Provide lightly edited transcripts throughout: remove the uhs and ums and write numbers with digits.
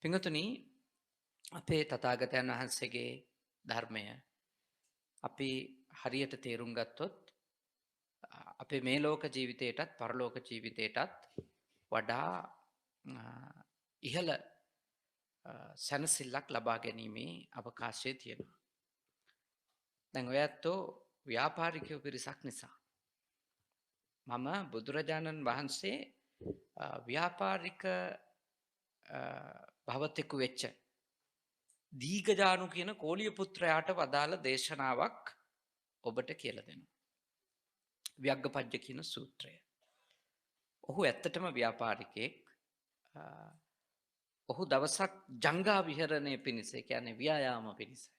පිංගතුනි අපේ තථාගතයන් වහන්සේගේ ධර්මය අපි හරියට තේරුම් ගත්තොත් අපේ මේ ලෝක ජීවිතයටත් පරලෝක ජීවිතයටත් වඩා ඉහළ සැනසෙල්ලක් ලබා ගැනීමේ අවකාශය තියෙනවා. දැන් ඔය ඇත්තෝ ව්‍යාපාරිකයෝ පිරිසක් නිසා මම බුදුරජාණන් වහන්සේ ව්‍යාපාරික භවතෙකු වෙච්ච දීඝජානු කියන කෝලිය පුත්‍රයාට වදාළ දේශනාවක් ඔබට කියලා දෙනවා. ව්‍යග්ගපජ්ජ කියන සූත්‍රය. ඔහු ඇත්තටම ව්‍යාපාරිකයෙක්. ඔහු දවසක් ජංගා විහරණය පිණිස කියන්නේ ව්‍යායාම පිණිස.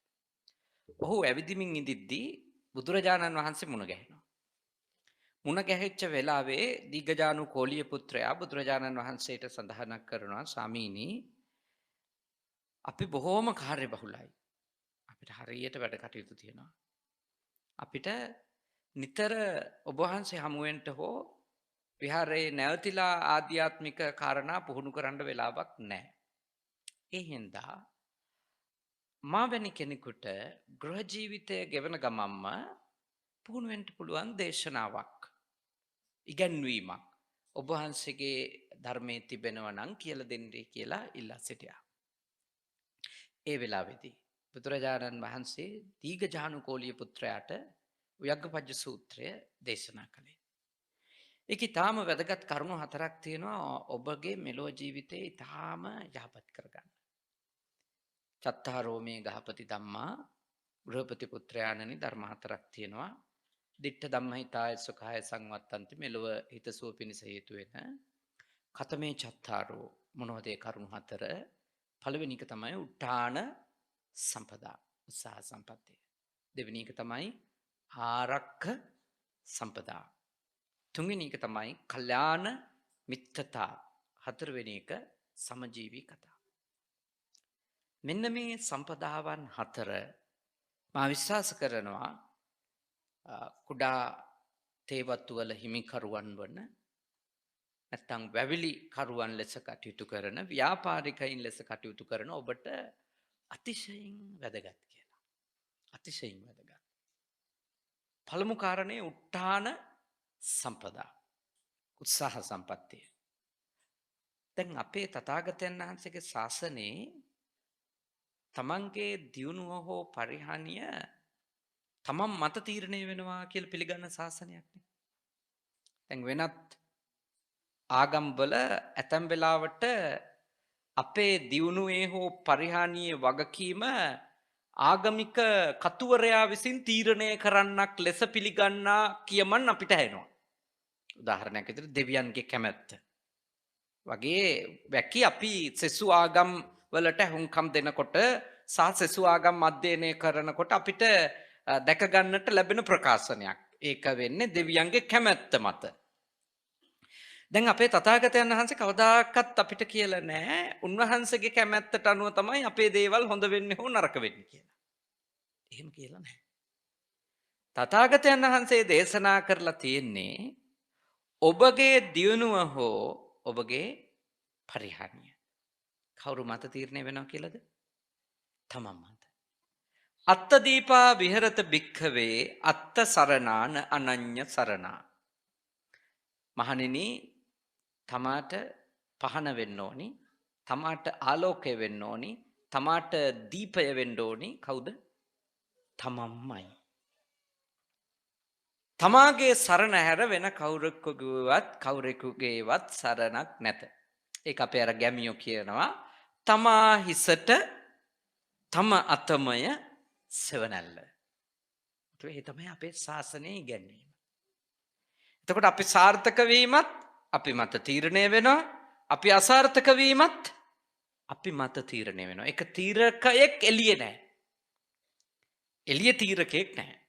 ඔහු ඇවිදිමින් ඉඳිද්දී බුදුරජාණන් වහන්සේ මුණ ගැහෙනවා. මුණ ගැහිච්ච වෙලාවේ දීඝජානු කෝලිය පුත්‍රයා බුදුරජාණන් වහන්සේට සඳහනක් කරනවා ස්වාමීනි අපි බොහෝම කාර්යබහුලයි. අපිට හරියට වැඩ කටයුතු තියෙනවා. අපිට නිතර ඔබ වහන්සේ හමුවෙන්ට හෝ විහාරයේ නැවතිලා ආධ්‍යාත්මික කාරණා පුහුණු කරන්න වෙලාවක් නැහැ. ඒ හින්දා මා වැනි කෙනෙකුට ගෘහ ජීවිතය ගෙවන ගමම්ම පුහුණු වෙන්න පුළුවන් දේශනාවක් ඉගැන්වීමක් ඔබ වහන්සේගේ ධර්මයේ තිබෙනවා නම් කියලා දෙන්නේ කියලා ඉල්ලා සිටියා. ඒ වෙලාවේදී බුදුරජාණන් වහන්සේ දීඝජානු කෝලිය පුත්‍රයාට ව්‍යග්ගපජ්ජ සූත්‍රය දේශනා කළේ. ඒකේ තාම වැදගත් කරුණු හතරක් තියෙනවා ඔබගේ මෙලොව ජීවිතේ ඊටාම යහපත් කරගන්න. චත්තාරෝ මේ ගහපති ධම්මා ගෘහපති පුත්‍රයාණනි ධර්ම හතරක් තියෙනවා. දිට්ඨ ධම්මහිතාය සුඛාය සංවත්තන්ති මෙලොව හිතසුව පිණිස හේතු වෙන කතමේ චත්තාරෝ මොනවද ඒ කරුණු හතර? පළවෙනි එක තමයි උට්ඨාන සම්පදා උත්සාහ සම්පත්තිය. දෙවෙනි එක තමයි ආරක්ක සම්පදා. තුන්වෙනි එක තමයි කල්යාණ මිත්‍රතා. හතරවෙනි එක සමජීවී කතා. මෙන්න මේ සම්පදාවන් හතර මා විශ්වාස කරනවා කුඩා තේවත්තු වල හිමිකරුවන් වන නැත්තම් වැවිලි කරුවන් ලෙස කටයුතු කරන ව්‍යාපාරිකයින් ලෙස කටයුතු කරන ඔබට අතිශයින් වැදගත් කියලා. අතිශයින් වැදගත්. පළමු කාරණේ උට්ඨාන සම්පදා උත්සාහ සම්පත්තිය. දැන් අපේ තථාගතයන් වහන්සේගේ ශාසනයේ තමන්ගේ දියුණුව හෝ පරිහානිය තමන් මත තීරණය වෙනවා කියලා පිළිගන්න ශාසනයක් නේ. දැන් වෙනත් ආගම්වල ඇතැම් වෙලාවට අපේ දියුණුවේ හෝ පරිහානියේ වගකීම ආගමික කතුවරයා විසින් තීරණය කරන්නක් ලෙස පිළිගන්නා කියමන් අපිට ඇහෙනවා. උදාහරණයක් විදිහට දෙවියන්ගේ කැමැත්ත වගේ වැකි අපි සෙසු ආගම් වලට හුම්කම් දෙනකොට සහ සෙසු ආගම් අධ්‍යයනය කරනකොට අපිට දැක ගන්නට ලැබෙන ප්‍රකාශනයක්. ඒක වෙන්නේ දෙවියන්ගේ කැමැත්ත මත. දැන් අපේ තථාගතයන් වහන්සේ කවදාකවත් අපිට කියලා නැහැ උන්වහන්සේගේ කැමැත්තට අනුව තමයි අපේ දේවල් හොඳ වෙන්නේ හෝ නරක වෙන්නේ කියලා. එහෙම කියලා නැහැ. තථාගතයන් වහන්සේ දේශනා කරලා තියෙන්නේ ඔබගේ දියුණුව හෝ ඔබගේ පරිහානිය කවුරු මත තීරණය වෙනවා කියලාද? තමන් මත. අත්ත දීපා විහෙරත භික්ඛවේ අත්ත සරණාන අනඤ්‍ය සරණා. මහණෙනි තමාට පහන වෙන්න ඕනි, තමාට ආලෝකය වෙන්න ඕනි, තමාට දීපය වෙන්න ඕනි කවුද? තමන්මයි. තමාගේ සරණ හැර වෙන කවුරෙකුගේවත් සරණක් නැත. ඒක අපේ අර ගැමියෝ කියනවා තමා හිසට තම අතමය සෙවණැල්ල. ඒ තමයි අපේ ශාසනයේ ඉගැන්වීම. එතකොට අපි සාර්ථක වීමත් අපි මත තීරණය වෙනවා. අපි අසාර්ථක වීමත් අපි මත තීරණය වෙනවා. ඒක තීරකයෙක් එළියේ නැහැ. එළියේ තීරකයෙක් නැහැ.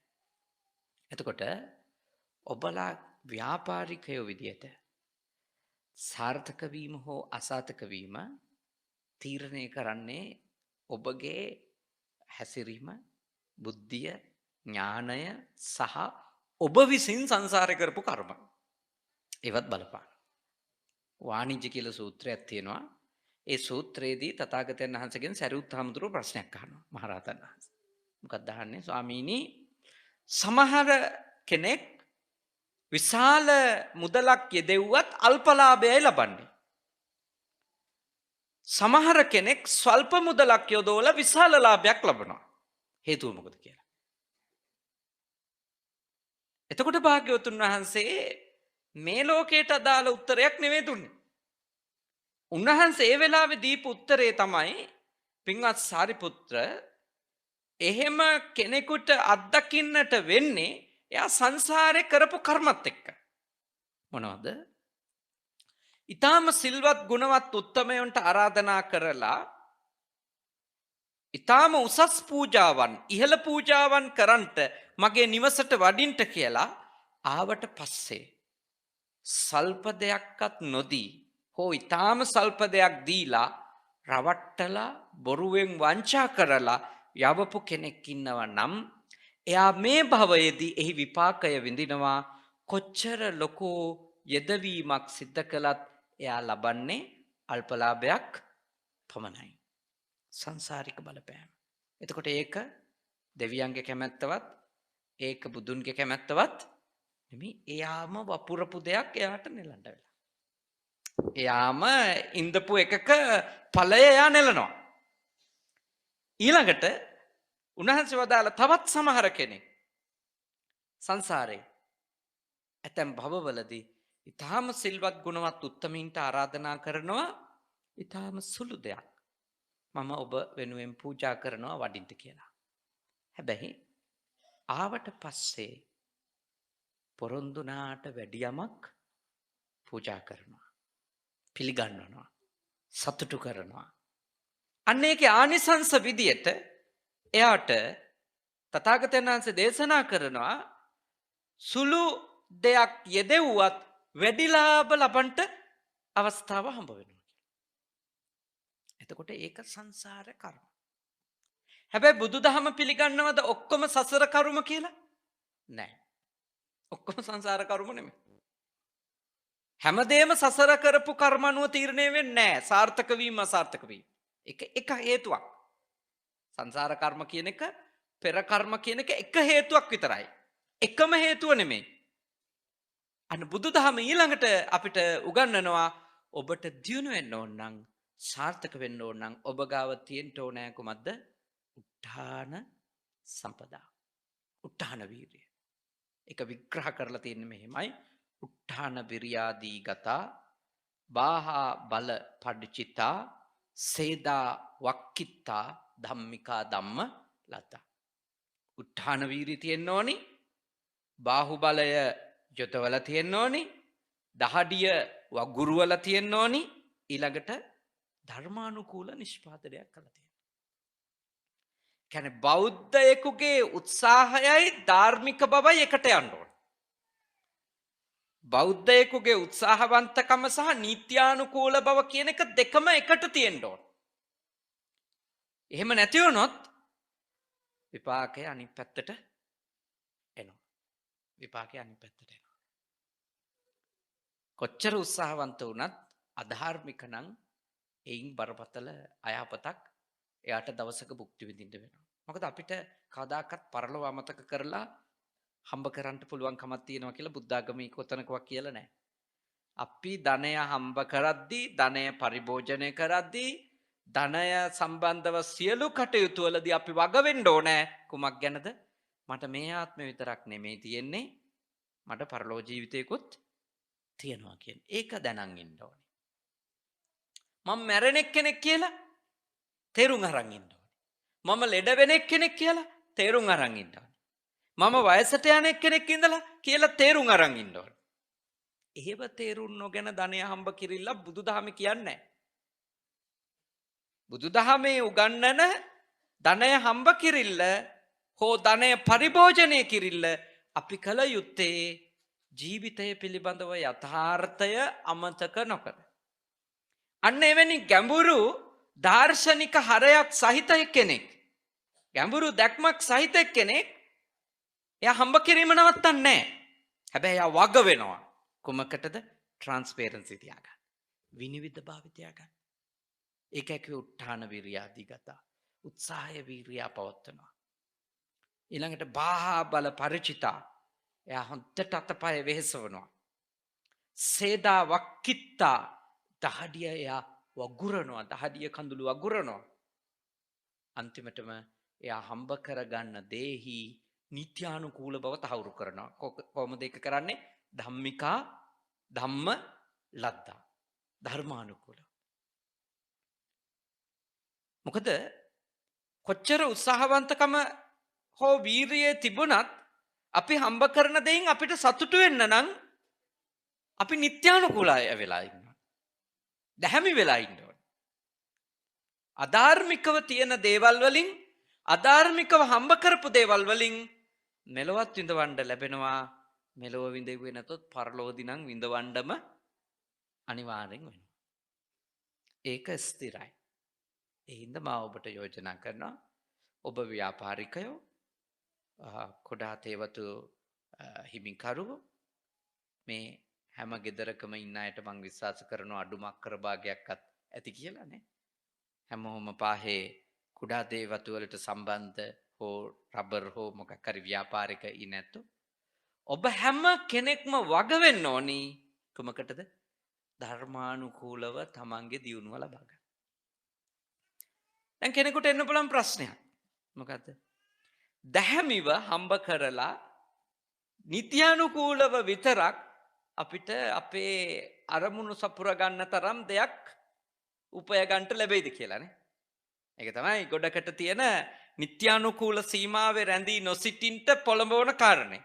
එතකොට ඔබලා ව්‍යාපාරිකයෝ විදියට සාර්ථක වීම හෝ අසාර්ථක වීම තීරණය කරන්නේ ඔබගේ හැසිරීම, බුද්ධිය, ඥානය සහ ඔබ විසින් සංසාරේ කරපු කර්ම. ඒවත් බලපාන. වාණිජ්‍ය කියලා සූත්‍රයක් තියෙනවා. ඒ සූත්‍රයේදී තථාගතයන් වහන්සේගෙන් සරියුත් හාමුදුරුවෝ ප්‍රශ්නයක් අහනවා මහරහතන් වහන්සේ. මොකක්ද අහන්නේ? ස්වාමීනි සමහර කෙනෙක් විශාල මුදලක් යෙදෙව්වත් අල්පලාභයයි ලබන්නේ. සමහර කෙනෙක් ස්වල්ප මුදලක් යොදවලා විශාල ලාභයක් ලබනවා. හේතුව මොකද කියලා. එතකොට භාග්‍යවතුන් වහන්සේ මේ ලෝකයට අදාළ උත්තරයක් නෙවෙයි දුන්නේ. උන්වහන්සේ ඒ වෙලාවේ දීපු උත්තරේ තමයි පින්වත් සාරිපුත්‍ර එහෙම කෙනෙකුට අත්දකින්නට වෙන්නේ එයා සංසාරේ කරපු කර්මත් එක්ක. මොනවද? ඊටාම සිල්වත් ගුණවත් උත්තමයන්ට ආරාධනා කරලා ඊටාම උසස් පූජාවන් ඉහළ පූජාවන් කරන්ට මගේ නිවසට වඩින්ට කියලා ආවට පස්සේ සල්ප දෙයක්වත් නොදී හෝ ඊටාම සල්ප දෙයක් දීලා රවට්ටලා බොරුවෙන් වංචා කරලා යවපු කෙනෙක් ඉන්නවා නම් එයා මේ භවයේදී එහි විපාකය විඳිනවා. කොච්චර ලොකු යෙදවීමක් සිද්ධ කළත් එයා ලබන්නේ අල්පලාභයක් පමණයි. සංසාරික බලපෑම. එතකොට ඒක දෙවියන්ගේ කැමැත්තවත් ඒක බුදුන්ගේ කැමැත්තවත් නෙමෙයි. එයාම වපුරපු දෙයක් එයාට නෙලන්න වෙලා. එයාම ඉඳපු එකක ඵලය එයා නෙලනවා. ඊළඟට උන්වහන්සේ වදාළ තවත් සමහර කෙනෙක් සංසාරේ ඇතැම් භවවලදී ඊටාම සිල්වත් ගුණවත් උත්තමීන්ට ආරාධනා කරනවා ඊටාම සුළු දෙයක්. මම ඔබ වෙනුවෙන් පූජා කරනවා වඩින්න කියලා. හැබැයි ආවට පස්සේ පොරොන්දුනාට වැඩි යමක් පූජා කරනවා. පිළිගන්වනවා. සතුටු කරනවා. අන්න ඒකේ ආනිසංස විදියට එයාට තථාගතයන් වහන්සේ දේශනා කරනවා සුළු දෙයක් යෙදෙව්වත් වැඩි ලාභ ලබන්ට අවස්ථාව හම්බ වෙනවා. එතකොට ඒක සංසාර කර්ම. හැබැයි බුදුදහම පිළිගන්නවද ඔක්කොම සසර කර්ම කියලා? නෑ. ඔක්කොම සංසාර කර්ම නෙමෙයි. හැමදේම සසර කරපු කර්ම අනුව තීරණය වෙන්නේ නෑ. සාර්ථක වීම අසාර්ථක වීම. එක හේතුවක්. සංසාර කර්ම කියන එක පෙර කර්ම කියන එක හේතුවක් විතරයි. එකම හේතුව නෙමෙයි. අන්න බුදුදහම ඊළඟට අපිට උගන්වනවා ඔබට දියුණු වෙන්න ඕන නම් සාර්ථක වෙන්න ඕන නම් ඔබ ගාව තියෙන්න ඕනෑ කුමක්ද? උත්ථාන සම්පදා. උත්ථාන වීර්යය. ඒක විග්‍රහ කරලා තියෙන්නේ මෙහෙමයි. උත්ථාන විරියාදී ගතා බාහා බල පඩචිතා සේදා වක්කිත්තා ධම්මිකා ධම්ම ලතා. උත්ථාන වීර්යය තියෙන්න ඕනි. බාහුබලය යොතවල තියෙන්න ඕනි. දහඩිය වගුරුවල තියෙන්න ඕනි. ඊළඟට ධර්මානුකූල නිෂ්පාදනයක් කළා තියෙනවා. කියන්නේ බෞද්ධයෙකුගේ උත්සාහයයි ධාර්මික බවයි එකට යන්න ඕන. බෞද්ධයෙකුගේ උත්සාහවන්තකම සහ නීත්‍යානුකූල බව කියන එක දෙකම එකට තියෙන්න ඕන. එහෙම නැති වුණොත් විපාකය අනිත් පැත්තට එනවා. විපාකය අනිත් පැත්තට එනවා. කොච්චර උත්සාහවන්ත වුණත් අධාර්මික නම් එයින් බරපතල අයහපතක් එයාට දවසක භුක්ති විඳින්න වෙනවා. මොකද අපිට කවදාකවත් පරලොව අමතක කරලා හම්බ කරන්න පුළුවන් කමක් තියෙනවා කියලා බුද්ධ ආගමේ කොතනකවත් කියලා නැහැ. අපි ධනය හම්බ කරද්දී, ධනය පරිභෝජනය කරද්දී, ධනය සම්බන්ධව සියලු කටයුතු වලදී අපි වග වෙන්න ඕනේ කුමක් ගැනද? මට මේ ආත්මෙ විතරක් නෙමෙයි තියෙන්නේ, මට පරලොව ජීවිතයකුත් තියෙනවා කියන ඒක දැනන් ඉන්න ඕනේ. මම මැරෙන කෙනෙක් කියලා තේරුම් අරන් ඉන්න ඕනේ. මම ලෙඩ වෙන කෙනෙක් කියලා තේරුම් අරන් ඉන්න ඕනේ. මම වයසට යන කෙනෙක් ඉඳලා කියලා තේරුම් අරන් ඉන්න ඕනේ. එහෙම තේරුම් නොගෙන ධනය හම්බ කිරිල්ල බුදුදහම කියන්නේ. බුදුදහමේ උගන්වන ධනය හම්බ කිරිල්ල හෝ ධනය පරිභෝජනය කිරිල්ල අපි කල යුත්තේ ජීවිතය පිළිබඳව යථාර්ථය අමතක නොකර. අන්න එවැනි ගැඹුරු දාර්ශනික හරයක් සහිත කෙනෙක්, ගැඹුරු දැක්මක් සහිත කෙනෙක් එයා හම්බ කිරීම නවත්තන්නේ නැහැ. හැබැයි එයා වග වෙනවා. කුමකටද? ට්‍රාන්ස්පරන්සි තියාගන්න. විනිවිද භාවය තියාගන්න. ඒකයි කිව්වේ උත්ථාන විරියාදී ගතා. උත්සාහය වීරිය පවත්වනවා. ඊළඟට බාහා බල පරිචිතා. එයා හොඳට අතපය වෙහෙසවනවා. සේදා වක්කිත්තා. දහඩිය එයා වගුරනවා. දහඩිය කඳුළු වගුරනවා. අන්තිමටම එයා හම්බ කරගන්න දේහි නිත්‍යානුකූල බව තහවුරු කරනවා. කොහොමද ඒක කරන්නේ? ධම්මිකා ධම්ම ලද්දා. ධර්මානුකූල. මොකද කොච්චර උත්සාහවන්තකම හෝ වීරියේ තිබුණත් අපි හම්බ කරන දෙයින් අපිට සතුටු වෙන්න නම් අපි නිත්‍යානුකූලයි වෙලා ඉන්නවා. දැහැමි වෙලා ඉන්න ඕනේ. අධාර්මිකව තියෙන දේවල් වලින් අධාර්මිකව හම්බ කරපු දේවල් වලින් මෙලොවත් විඳවන්න ලැබෙනවා. මෙලොව විඳෙන්නේ නැතොත් පරලෝකදී නම් විඳවන්නම අනිවාර්යෙන් වෙනවා. ඒක ස්ථිරයි. ඒ හින්දා මම ඔබට යෝජනා කරනවා ඔබ ව්‍යාපාරිකයෝ කොඩා තේවතු හිමිකරුවෝ මේ හැම ගෙදරකම ඉන්න අයට මං විශ්වාස කරනවා අඩුමක් කර භාගයක්වත් ඇති කියලා නේ. හැමෝම පාහේ කුඩා දේවතු වලට සම්බන්ධ හෝ රබර් හෝ මොකක් හරි ව්‍යාපාරික ඉනැතු ඔබ හැම කෙනෙක්ම වග වෙන්න ඕනි කොමකටද? ධර්මානුකූලව තමන්ගේ දියුණුව ලබා ගන්න. දැන් කෙනෙකුට එන්න පුළුවන් ප්‍රශ්නයක්. මොකද්ද? දැහැමිව හම්බ කරලා නිත්‍යානුකූලව විතරක් අපිට අපේ අරමුණු සපුර ගන්න තරම් දෙයක් උපය ගන්නට ලැබෙයිද කියලානේ. ඒක තමයි ගොඩකට තියෙන නිත්‍යානුකූල සීමාවේ රැඳී නොසිටින්ට පොළඹවන කාරණේ.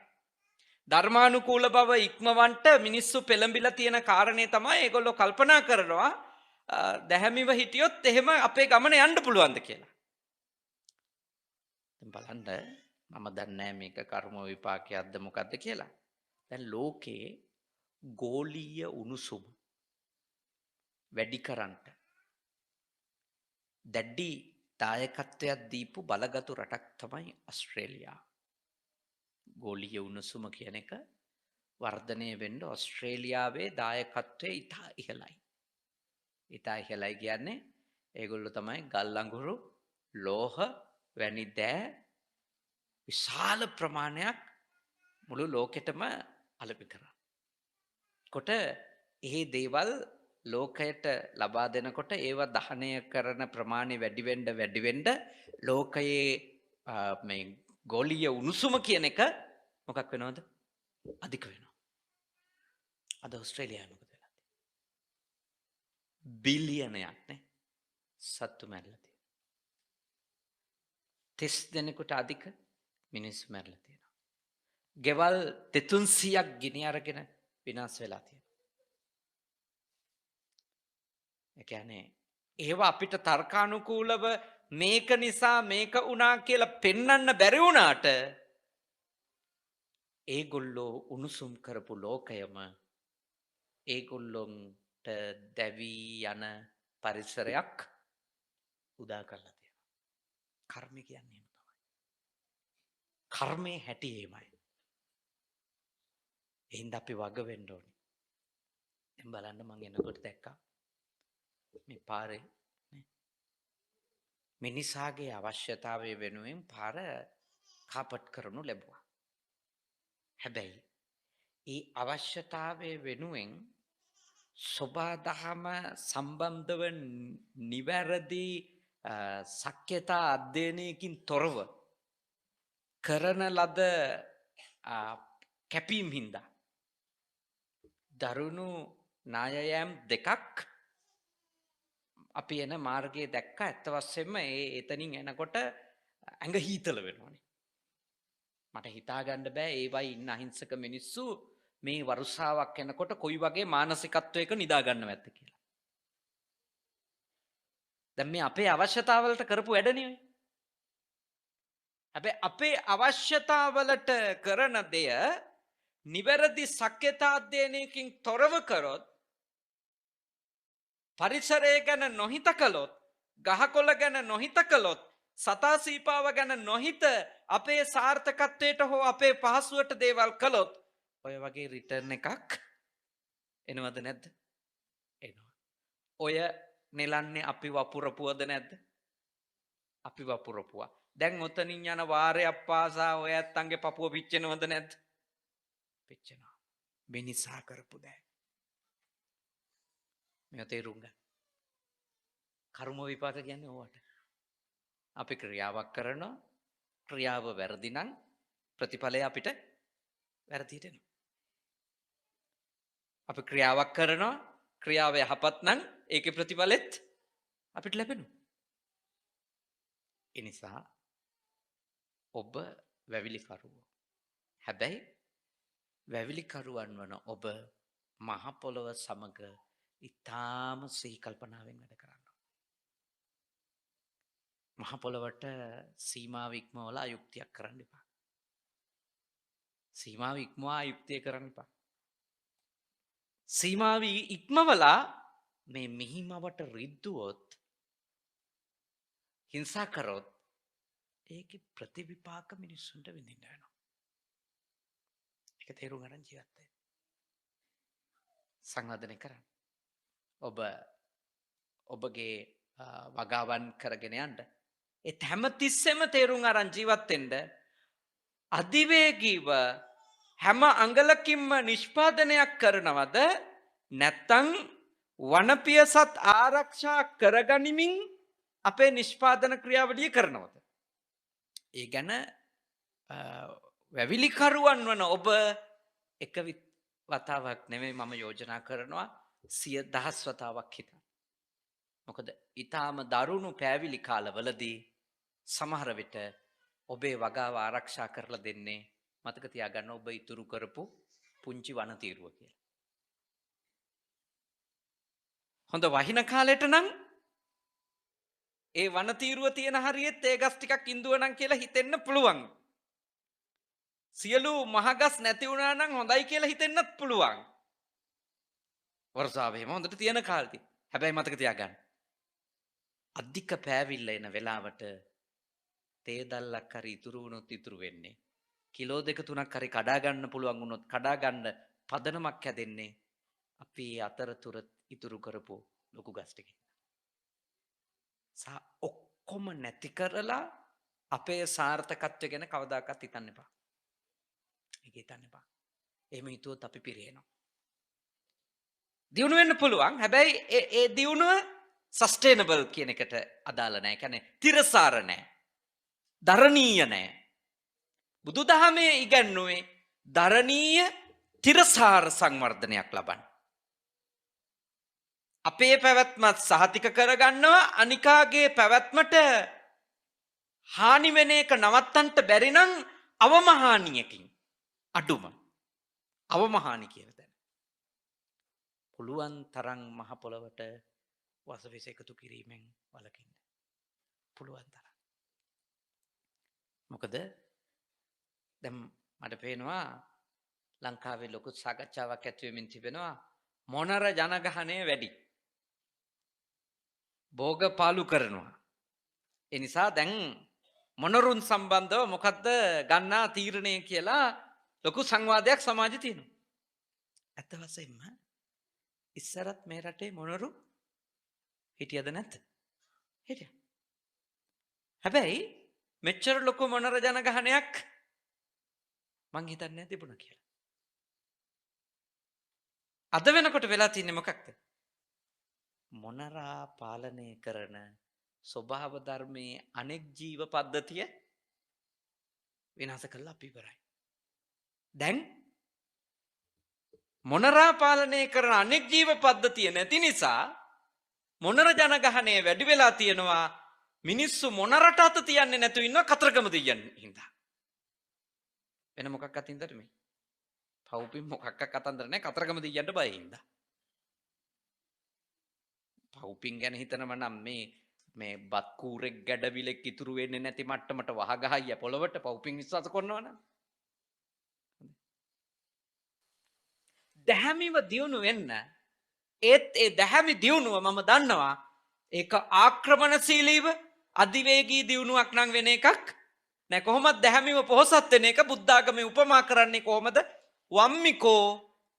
ධර්මානුකූල බව ඉක්මවන්ට මිනිස්සු පෙළඹිලා තියෙන කාරණේ තමයි ඒගොල්ලෝ කල්පනා කරනවා දැහැමිව හිටියොත් එහෙම අපේ ගමන යන්න පුළුවන්ද කියලා. දැන් බලන්න මම දන්නේ මේක කර්ම විපාකයක්ද මොකද්ද කියලා. දැන් ලෝකේ ගෝලීය උණුසුම වැඩි කරන්නට දැඩි දායකත්වයක් දීපු බලගතු රටක් තමයි ඕස්ට්‍රේලියාව. ගෝලීය උණුසුම කියන එක වර්ධනය වෙන්න ඕස්ට්‍රේලියාවේ දායකත්වය ඉතා ඉහළයි. ඉතා ඉහළයි කියන්නේ ඒගොල්ලෝ තමයි ගල් අඟුරු, ලෝහ වැනි දෑ විශාල ප්‍රමාණයක් මුළු ලෝකෙටම අලෙවි කරා. කොට ඒ දේවල් ලෝකයට ලබා දෙනකොට ඒව දහනය කරන ප්‍රමාණය වැඩි වෙන්න ලෝකයේ මේ ගෝලීය උණුසුම කියන එක මොකක් වෙනවද? අධික වෙනවා. අද ඕස්ට්‍රේලියාවේ මොකද වෙලා තියෙන්නේ? බිලියනයක් නේ සත්තු මැරලා තියෙනවා. 30 දෙනෙකුට අධික මිනිස්සු මැරලා තියෙනවා. ගෙවල් 300ක් ගිනි අරගෙන විනාශ වෙලා තියෙනවා. ඒ කියන්නේ ඒවා අපිට තර්කානුකූලව මේක නිසා මේක වුණා කියලා පෙන්වන්න බැරි වුණාට ඒගොල්ලෝ උණුසුම් කරපු ලෝකයම ඒගොල්ලොන්ට දැවී යන පරිසරයක් උදා කරලා තියෙනවා. කර්මය කියන්නේ එහෙම තමයි. කර්මයේ හැටි එහෙමයි. එහෙනම් අපි වග වෙන්න ඕනේ. දැන් බලන්න මම එනකොට දැක්කා මේ පාරේ නේ මිනිසාගේ අවශ්‍යතාවය වෙනුවෙන් පාර කාපට් කරනු ලැබුවා. හැබැයි ඒ අවශ්‍යතාවය වෙනුවෙන් සබාදහම සම්බන්ධව නිවැරදි සක්්‍යතා අධ්‍යයනයකින් තොරව කරන ලද කැපීම් හින්දා දරුණු නායයම් දෙකක් අපි එන මාර්ගයේ දැක්ක ඇත්ත වශයෙන්ම එතනින් එනකොට ඇඟ හීතල වෙනවනේ. මට හිතා ගන්න බෑ ඒවයි ඉන්න අහිංසක මිනිස්සු මේ වරුසාවක් එනකොට කොයි වගේ මානසිකත්වයක නිදා ගන්නව ඇත්ද කියලා. දැන් මේ අපේ අවශ්‍යතාවලට කරපු වැඩනේ ඔය. හැබැයි අපේ අවශ්‍යතාවලට කරන දෙය නිවැරදි සක්්‍යතා අධ්‍යයනයකින් තොරව කරොත් පරිසරය ගැන නොහිත කළොත් ගහකොළ ගැන නොහිත කළොත් සතා සීපාව ගැන නොහිත අපේ සාර්ථකත්වයට හෝ අපේ පහසුවට දේවල් කළොත් ඔය වගේ රිටර්න් එකක් එනවද නැද්ද? එනවා. ඔය නෙලන්නේ අපි වපුරපුවද නැද්ද? අපි වපුරපුවා. දැන් ඔතනින් යන වාරයක් පාසා ඔය ඇත්තන්ගේ පපුව පිච්චෙනවද නැද්ද? පිච්චෙනවා. මිනිසා කරපු දෑ. මේ තේරුම් ගන්න. කර්ම විපාක කියන්නේ ඕවට. අපි ක්‍රියාවක් කරනවා, ක්‍රියාව වැරදි නම් ප්‍රතිඵලය අපිට වැරදියට එනවා. අපි ක්‍රියාවක් කරනවා, ක්‍රියාව යහපත් නම් ඒකේ ප්‍රතිඵලෙත් අපිට ලැබෙනවා. ඒ නිසා ඔබ වැවිලිකරුවෝ. හැබැයි වැවිලිකරුවන් වන ඔබ මහ පොළොව සමග ඊටාම සිහි කල්පනාවෙන් වැඩ කරන්න. මහ පොළොවට සීමාව ඉක්මවලා අයුක්තියක් කරන්න එපා. සීමාව ඉක්මවා අයුක්තිය කරන්න එපා. සීමාව ඉක්මවලා මේ මිහිමවට රිද්දුවොත් හිංසා කරොත් ඒකේ ප්‍රතිවිපාක මිනිස්සුන්ට විඳින්න වෙනවා. ඒක තේරුම් ගන්න ජීවත් වෙන්න. සංවර්ධනය කරන්න. ඔබගේ වගාවන් කරගෙන යන්න. ඒ හැමතිස්සෙම තේරුම් අරන් ජීවත් වෙන්න අධිවේගීව හැම අංගලකින්ම නිෂ්පාදනයක් කරනවද නැත්නම් වනපියසත් ආරක්ෂා කරගනිමින් අපේ නිෂ්පාදන ක්‍රියාවලිය කරනවද? ඒ ගැන වැවිලිකරුවන් වන ඔබ එක වතාවක් නෙමෙයි මම යෝජනා කරනවා 100,000 වතාවක් හිතන්න. මොකද ඊටාම දරුණු පෑවිලි කාලවලදී සමහර විට ඔබේ වගාව ආරක්ෂා කරලා දෙන්නේ මතක තියාගන්න ඔබ ඉතුරු කරපු පුංචි වනතීරුව කියලා. හොඳ වහින කාලෙට නම් ඒ වනතීරුව තියෙන හරියෙත් ඒ ගස් ටිකක් ඉඳුව නම් කියලා හිතෙන්න පුළුවන්. සියලු මහගස් නැති වුණා නම් හොඳයි කියලා හිතෙන්නත් පුළුවන්. වර්ෂාවෙම හොඳට තියෙන කාලෙදී. හැබැයි මතක තියාගන්න. අධික පෑවිල්ල එන වෙලාවට තේ දැල්ලක් හරි ඉතුරු වුණොත් ඉතුරු වෙන්නේ කිලෝ 2-3ක් හරි කඩා ගන්න පුළුවන් වුණොත් කඩා ගන්න පදනමක් හැදෙන්නේ අපි අතරතුර ඉතුරු කරපු ලොකු ගස් ටිකකින්. ඔක්කොම නැති කරලා අපේ සාර්ථකත්වය ගැන කවදාකවත් හිතන්න එපා. ඒක හිතන්න එපා. එහෙම හිතුවොත් අපි පිරෙනවා. දියුණු වෙන්න පුළුවන්. හැබැයි ඒ දියුණුව සස්ටේනබල් කියන එකට අදාළ නැහැ. කියන්නේ තිරසාර නැහැ. දරණීය නැහැ. බුදුදහමේ ඉගැන්වුවේ දරණීය තිරසාර සංවර්ධනයක් ලබන්න. අපේ පැවැත්මත් සහතික කරගන්නවා අනිකාගේ පැවැත්මට හානි වෙන එක නවත්තන්න බැරි නම් අවමහානියකින් අඩුම අවමහානි කියලා දැන. පුළුවන් තරම් මහ පොළවට වසවිස එකතු කිරීමෙන් වළකින්න. පුළුවන් තරම්. මොකද දැන් මට පේනවා ලංකාවේ ලොකු සාකච්ඡාවක් ඇති වෙමින් තිබෙනවා මොනර ජනගහනය වැඩි. භෝග පාලු කරනවා. ඒ නිසා දැන් මොනරුන් සම්බන්ධව මොකද්ද ගන්නා තීරණය කියලා ලොකු සංවාදයක් සමාජෙ තියෙනවා. ඇත්ත වශයෙන්ම ඉස්සරත් මේ රටේ මොනරු හිටියද නැද්ද? හිටියා. හැබැයි මෙච්චර ලොකු මොනර ජනගහනයක් මං හිතන්නේ තිබුණා කියලා. අද වෙනකොට වෙලා තින්නේ මොකක්ද? මොනරා පාලනය කරන ස්වභාව ධර්මයේ අනෙක් ජීව පද්ධතිය විනාශ කළා අපි ඉවරයි. දැන් මොනරා පාලනය කරන අනෙක් ජීව පද්ධතිය නැති නිසා මොනර ජනගහනය වැඩි වෙලා තියෙනවා. මිනිස්සු මොනරට අත තියන්නේ නැතු ඉන්නවා කතරගම දෙයියන් හින්දා. වෙන මොකක් අතින්දද මේ? පවුපින් මොකක්ක කතන්දර නැහැ කතරගම දෙයියන්ට බය හින්දා. පවුපින් ගැන හිතනම නම් මේ බත් කූරෙක් ගැඩවිලෙක් ඉතුරු වෙන්නේ නැති මට්ටමට වහගහయ్య පොළවට පවුපින් විශ්වාස කරනවනම් දැහැමිව දියුණු වෙන්න ඒත් ඒ දැහැමි දියුණුව මම දන්නවා ඒක ආක්‍රමණශීලීව අධිවේගී දියුණුවක් නම් වෙන එකක් නෑ. කොහොමද දැහැමිව පොහොසත් වෙන එක බුද්ධාගමේ උපමා කරන්නේ කොහොමද? වම්මිකෝ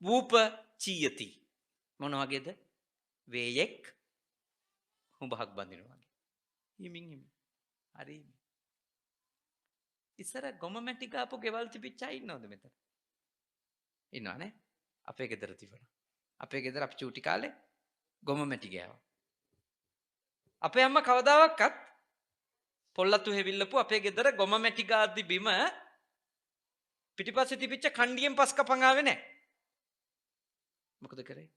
වූප චීයති. මොන වගේද? වේයෙක් හුඹහක් බඳිනවා වගේ. හිමින් හිමින්. හරි. ඉස්සර ගොම මැටි ගාපු ගෙවල් තිබිච්ච අය ඉන්නවද මෙතන? ඉන්නවනේ. අපේ ගෙදර තිබුණා. අපේ ගෙදර අපි චූටි කාලේ ගොම මැටි ගෑවා. අපේ අම්මා කවදාවත් පොල්ලතු හෙවිල්ලපු අපේ ගෙදර ගොම මැටි ගාද්දි බිම පිටිපස්සේ තිබිච්ච කණ්ඩියෙන් පස් කපන් ආවේ නැහැ. මොකද කරේ?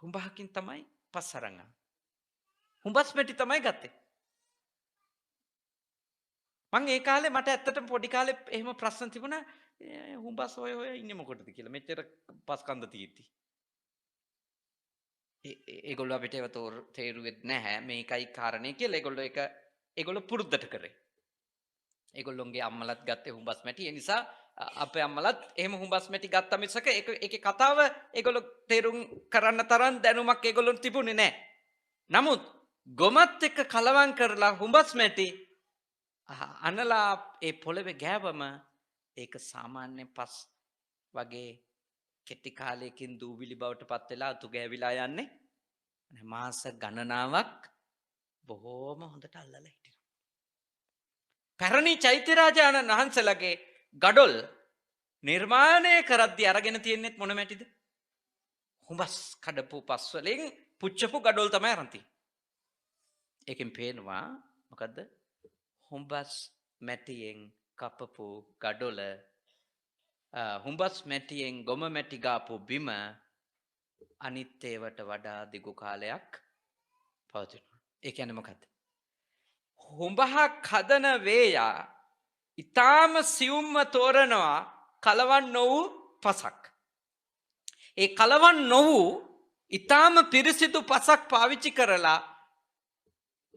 හුඹහකින් තමයි පස් අරන් ආවේ. හුඹස් මැටි තමයි ගත්තේ. මං ඒ කාලේ මට ඇත්තටම පොඩි කාලේ එහෙම ප්‍රශ්න තිබුණා හුඹස් හොය හොය ඉන්නේ මොකටද කියලා. මෙච්චර පස් කන්ද තියෙද්දි. ඒගොල්ලෝ අපිට ඒව තේරුවෙත් නැහැ. මේකයි කාරණේ කියලා. ඒගොල්ලෝ පුරුද්දට කරේ. ඒගොල්ලොන්ගේ අම්මලත් ගත්තේ හුඹස් මැටි. ඒ නිසා අපේ අම්මලත් එහෙම හුඹස් මැටි ගත්ත මිසක ඒකේ කතාව ඒගොල්ලෝ තේරුම් කරන්න තරම් දැනුමක් ඒගොල්ලොන්ට තිබුණේ නැහැ. නමුත් ගොමත් එක්ක කලවම් කරලා හුඹස් මැටි අනලා ඒ පොළවේ ගෑවම ඒක සාමාන්‍ය පස් වගේ කෙටි කාලයකින් දූවිලි බවට පත් වෙලා අතු ගෑවිලා යන්නේ මාස ගණනාවක් බොහෝම හොඳට අල්ලලා හිටිනවා. පැරණි චෛත්‍යරාජාණන් වහන්සේලාගේ ගඩොල් නිර්මාණය කරද්දී අරගෙන තියෙන්නේ මොන මැටිද? හුඹස් කඩපු පස් වලින් පුච්චපු ගඩොල් තමයි අරන් තියෙන්නේ. ඒකෙන් පේනවා මොකද්ද? හුඹස් මැටියෙන් කපපු ගඩොල හුඹස් මැටියෙන් ගොම මැටි ගාපු බිම අනිත් ඒවට වඩා දිගු කාලයක් පවතිනවා. ඒ කියන්නේ මොකද්ද? හුඹහක් හදන වේයා ඊටාම සියුම්ම තෝරනවා කලවන් නොවු පසක්. ඒ කලවන් නොවු ඊටාම පිරිසිදු පසක් පාවිච්චි කරලා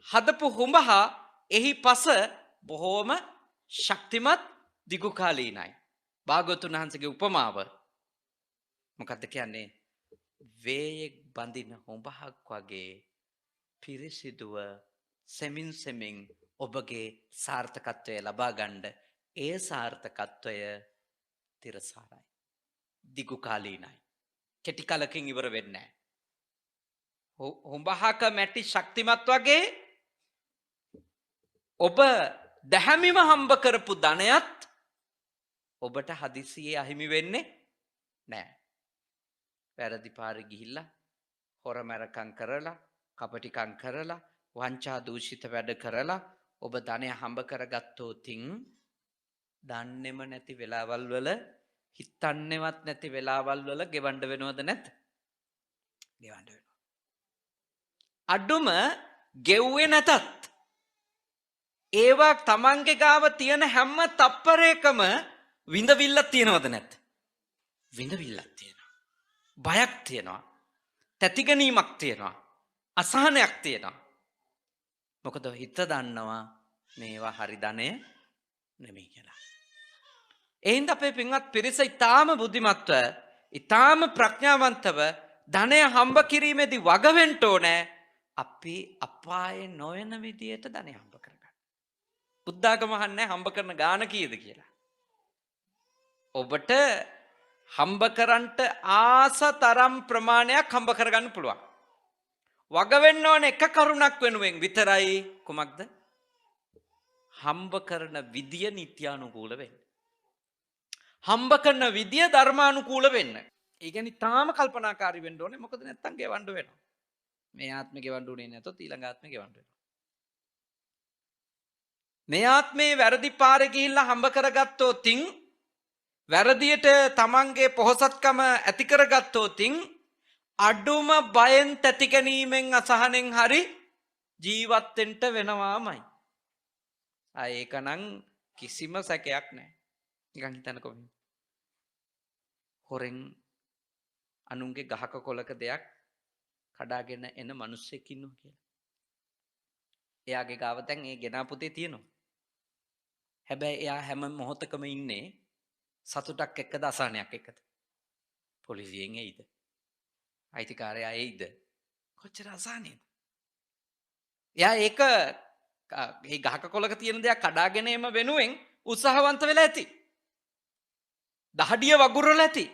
හදපු හුඹහා එහි පස බොහෝම ශක්තිමත් දිගු කාලීනයි. භාග්‍යවතුන් වහන්සේගේ උපමාව මොකක්ද කියන්නේ? වේයෙක් බඳින හුඹහක් වගේ පිරිසිදුව සෙමින් ඔබගේ සාර්ථකත්වය ලබා ගන්න. ඒ සාර්ථකත්වය තිරසාරයි. දිගු කාලීනයි. කෙටි කලකින් ඉවර වෙන්නේ නැහැ. හුඹහක මැටි ශක්තිමත් වගේ ඔබ දැහැමිව හම්බ කරපු ධනයත් ඔබට හදිසියේ අහිමි වෙන්නේ නැහැ. වැරදි පාරේ ගිහිල්ලා හොරමරකම් කරලා, කපටිකම් කරලා, වංචා දූෂිත වැඩ කරලා ඔබ ධනය හම්බ කරගත්තොතින් දන්නේම නැති වෙලාවල් වල හිතන්නේවත් නැති වෙලාවල් වල ගෙවන්න වෙනවද නැත්? ගෙවන්න වෙනවා. අඩුම ගෙව්වේ නැතත් ඒවා තමන්ගේ ගාව තියෙන හැම තප්පරයකම විඳවිල්ලක් තියෙනවද නැත්? විඳවිල්ලක් තියෙනවා. බයක් තියෙනවා. තැතිගැනීමක් තියෙනවා. අසහනයක් තියෙනවා. මොකද හිත දන්නවා මේවා හරි ධනය නෙමෙයි කියලා. එහෙනම් අපේ පින්වත් පිරිස ඊටාම බුද්ධිමත්ව, ඊටාම ප්‍රඥාවන්තව ධනය හම්බ කිරීමේදී වග වෙන්න ඕනේ. අපි අපායේ නොවන විදියට ධනය හම්බ කරගන්න. බුද්ධාගම අහන්නේ හම්බ කරන ගාන කීයද කියලා. ඔබට හම්බ කරන්නට ආස තරම් ප්‍රමාණයක් හම්බ කරගන්න පුළුවන්. වග වෙන්න ඕන එක කරුණක් වෙනුවෙන් විතරයි. කුමක්ද? හම්බ කරන විදිය නිත්‍යානුකූල වෙන්න. හම්බ කරන විදිය ධර්මානුකූල වෙන්න. ඒ කියන්නේ තාම කල්පනාකාරී වෙන්න ඕනේ. මොකද නැත්තම් ගෙවන්න වෙනවා. මේ ආත්මේ ගෙවන්න උනේ නැතොත් ඊළඟ ආත්මේ ගෙවන්න වෙනවා. මේ ආත්මේ වැරදි පාරේ ගිහිල්ලා හම්බ කරගත්තොතින් වැරදියට තමන්ගේ පොහසත්කම ඇති කරගත්තොතින් අඩුම බයෙන් තැතිගැනීමෙන් අසහනෙන් හරි ජීවත් වෙන්න වෙනවාමයි. ඒකනම් කිසිම සැකයක් නැහැ. නිකන් හිතන්නකෝ. හොරෙන් අනුන්ගේ ගහක කොලක දෙයක් කඩාගෙන එන මිනිස්සෙක් ඉන්නවා කියලා. එයාගේ ගාව දැන් ඒ ගෙනාපු දේ තියෙනවා. හැබැයි එයා හැම මොහොතකම ඉන්නේ සතුටක් එක්කද අසහනයක් එක්කද? පොලිසියෙන් එයිද? අයිතිකාරයා එයිද? කොච්චර අසහනේද? එයා ඒක මේ ගහක කොලක තියෙන දෙයක් කඩාගෙන එම වෙනුවෙන් උත්සාහවන්ත වෙලා ඇති. දහඩිය වගුරලා ඇති.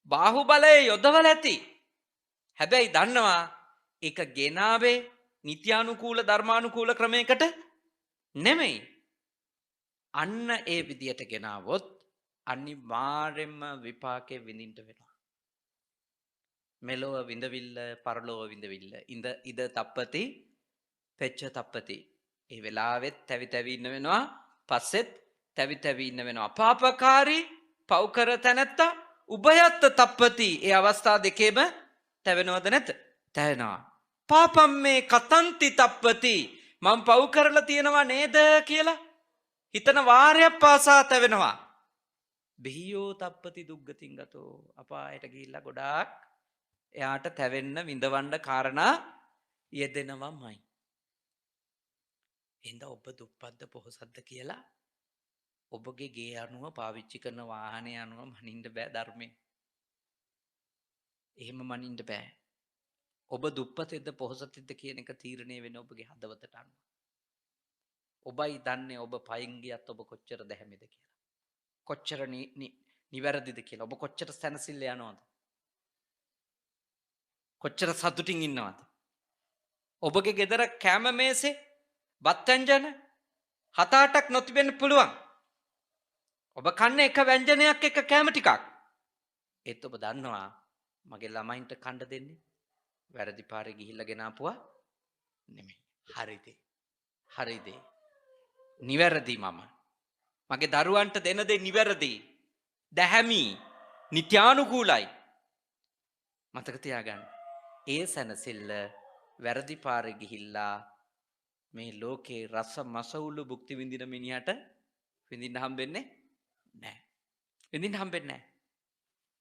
බාහුවලය යොදවලා ඇති. හැබැයි දන්නවා ඒක ගෙනාවේ නිත්‍යානුකූල ධර්මානුකූල ක්‍රමයකට නෙමෙයි. අන්න ඒ විදියට ගෙනාවොත් අනිවාර්යෙන්ම විපාකේ විඳින්න වෙනවා. මෙලොව විඳවිල්ල පරලොව විඳවිල්ල. ඉද තප්පති පෙච්ච තප්පති. ඒ වෙලාවෙත් තැවි තැවි ඉන්න වෙනවා. පස්සෙත් තැවි තැවි ඉන්න වෙනවා. පාපකාරී පව්කර තැනැත්තා උභයත්ත තප්පති. ඒ අවස්ථා දෙකේම තැවෙනවද නැත? තැවෙනවා. පාපම් මේ කතන්ති තප්පති. මම පව් කරලා තියෙනවා නේද කියලා හිතන වාරයක් පාසා තැවෙනවා. බිහියෝ තප්පති දුග්ගතින් ගතෝ. අපායට ගිහිල්ලා ගොඩාක් එයාට තැවෙන්න විඳවන්න කාරණා යෙදෙනවමයි. එහෙනම් ඔබ දුප්පත්ද පොහොසත්ද කියලා ඔබගේ ගේ අනුව පාවිච්චි කරන වාහනය අනුව මනින්න බෑ ධර්මයෙන්. එහෙම මනින්න බෑ. ඔබ දුප්පතෙක්ද පොහොසතෙක්ද කියන එක තීරණය වෙන්නේ ඔබගේ හදවතට අනුව. ඔබයි දන්නේ ඔබ පයින් ගියත් ඔබ කොච්චර දැහැමිද කියලා. කොච්චර නිවැරදිද කියලා. ඔබ කොච්චර සැනසෙල්ල යනවද? කොච්චර සතුටින් ඉන්නවද? ඔබගේ ගෙදර කෑම මේසේ බත් ව්‍යංජන 7-8ක් නොතිබෙන්න පුළුවන්. ඔබ කන්නේ එක ව්‍යංජනයක් එක කෑම ටිකක්. ඒත් ඔබ දන්නවා මගේ ළමයින්ට කන්න දෙන්නේ වැරදි පාරේ ගිහිල්ලා ගෙනාපුවා නෙමෙයි. හරිද? හරිද? නිවැරදි මම. මගේ දරුවන්ට දෙන දේ නිවැරදි. දැහැමි, නිත්‍යානුකූලයි. මතක තියාගන්න. ඒ සැනසෙල්ල වැරදි පාරේ ගිහිල්ලා මේ ලෝකේ රස මසවුළු භුක්ති විඳින මිනිහට විඳින්න හම්බෙන්නේ නැහැ. විඳින්න හම්බෙන්නේ නැහැ.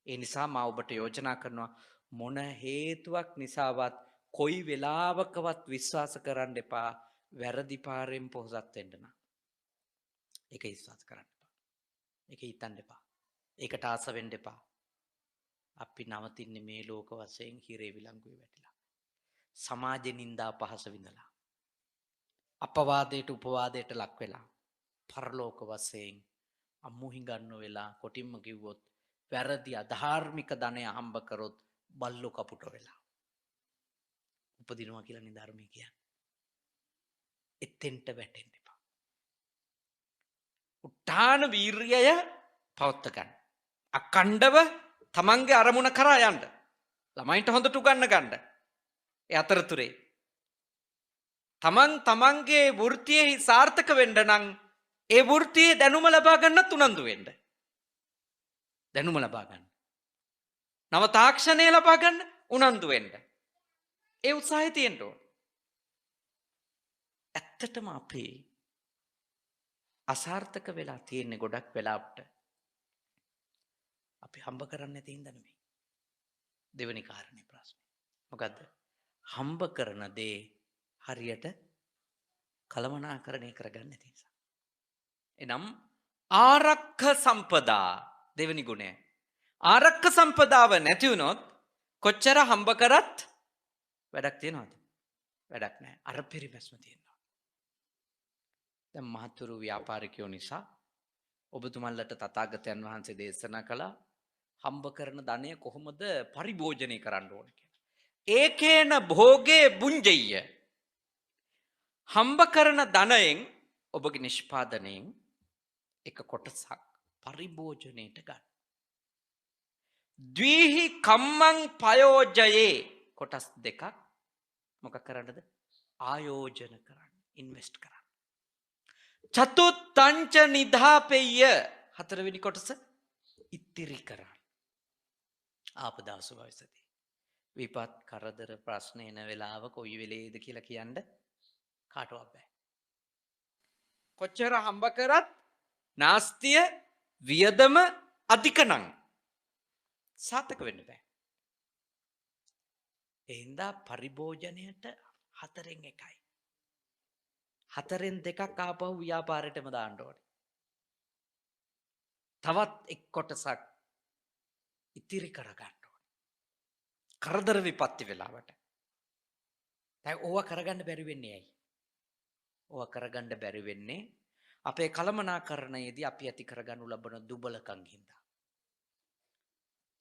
ඒ නිසා මා ඔබට යෝජනා කරනවා මොන හේතුවක් නිසාවත් කොයි වෙලාවකවත් විශ්වාස කරන්න එපා වැරදි පාරෙන් පොහොසත් වෙන්න නම්. ඒක විශ්වාස කරන්න එපා. ඒක හිතන්න එපා. ඒකට ආස වෙන්න එපා. අපි නවතින්නේ මේ ලෝක වශයෙන් හිරේ විලංගුවේ වැටිලා. සමාජෙ නින්දා පහස විඳලා. අපවාදයට උපවාදයට ලක් වෙලා. පරලෝක වශයෙන් අම්මු හිඟන්න වෙලා කොටින්ම කිව්වොත් වැරදි අධාර්මික ධනය හම්බ කරොත් බල්ලෝ කපුට වෙලා. උපදිනවා කියලා නේ ධර්මයේ කියන්නේ. එතෙන්ට වැටෙන්න එපා. උත්තාන වීර්යය පවත්ත ගන්න. අකණ්ඩව තමන්ගේ අරමුණ කරා යන්න. ළමයින්ට හොඳට උගන්න ගන්න. ඒ අතරතුරේ තමන්ගේ වෘත්තියේ සාර්ථක වෙන්න නම් ඒ වෘත්තියේ දැනුම ලබා ගන්නත් උනන්දු වෙන්න. දැනුම ලබා ගන්න. නව තාක්ෂණය ලබා ගන්න උනන්දු වෙන්න. ඒ උත්සාහය තියෙන්න ඕන. ඇත්තටම අපේ අසාර්ථක වෙලා තියෙන්නේ ගොඩක් වෙලාවට අපි හම්බ කරන්නේ නැති හින්දා නෙමෙයි. දෙවෙනි කාරණේ ප්‍රශ්නේ. මොකද්ද? හම්බ කරන දේ හරියට කළමනාකරණය කරගන්න නැති නිසා. එනම් ආරක්ක සම්පදා දෙවෙනි ගුණය. ආරක්ක සම්පදාව නැති වුණොත් කොච්චර හම්බ කරත් වැඩක් තියනවද? වැඩක් නැහැ. අර පරිමැස්ම තියෙනවා. දැන් මහතුරු ව්‍යාපාරිකයෝ නිසා ඔබතුමන්ලට තථාගතයන් වහන්සේ දේශනා කළා හම්බ කරන ධනය කොහොමද පරිභෝජනය කරන්න ඕන කියලා. ඒකේන භෝගේ බුඤ්ජෙය්‍ය. හම්බ කරන ධනයෙන් ඔබගේ නිෂ්පාදනයෙන් එක කොටසක් පරිභෝජනයට ගන්න. ද්විහි කම්මං පයෝජයේ කොටස් දෙකක් මොකක් කරන්නද? ආයෝජන කරන්න, ඉන්වෙස්ට් කරන්න. චතුත්තංච නිධාපෙය්‍ය හතරවෙනි කොටස ඉතිරි කරන්න. ආපදාසු භවිසති. විපත් කරදර ප්‍රශ්න එන වෙලාව කොයි වෙලේද කියලා කියන්න කාටවත් බෑ. කොච්චර හම්බ කරත් නාස්තිය වියදම අධික නම් සාර්ථක වෙන්න බෑ. එහෙනම් පරිභෝජනයට 4න් 1යි. 4න් 2ක් ආපහු ව්‍යාපාරයටම දාන්න ඕනේ. තවත් එක් කොටසක් ඉතිරි කර ගන්න ඕනේ. කරදර විපත්ති වෙලාවට. දැන් ඕවා කරගන්න බැරි වෙන්නේ ඇයි? ඕවා කරගන්න බැරි වෙන්නේ අපේ කලමනාකරණයේදී අපි ඇති කරගනු ලබන දුබලකම් හින්දා.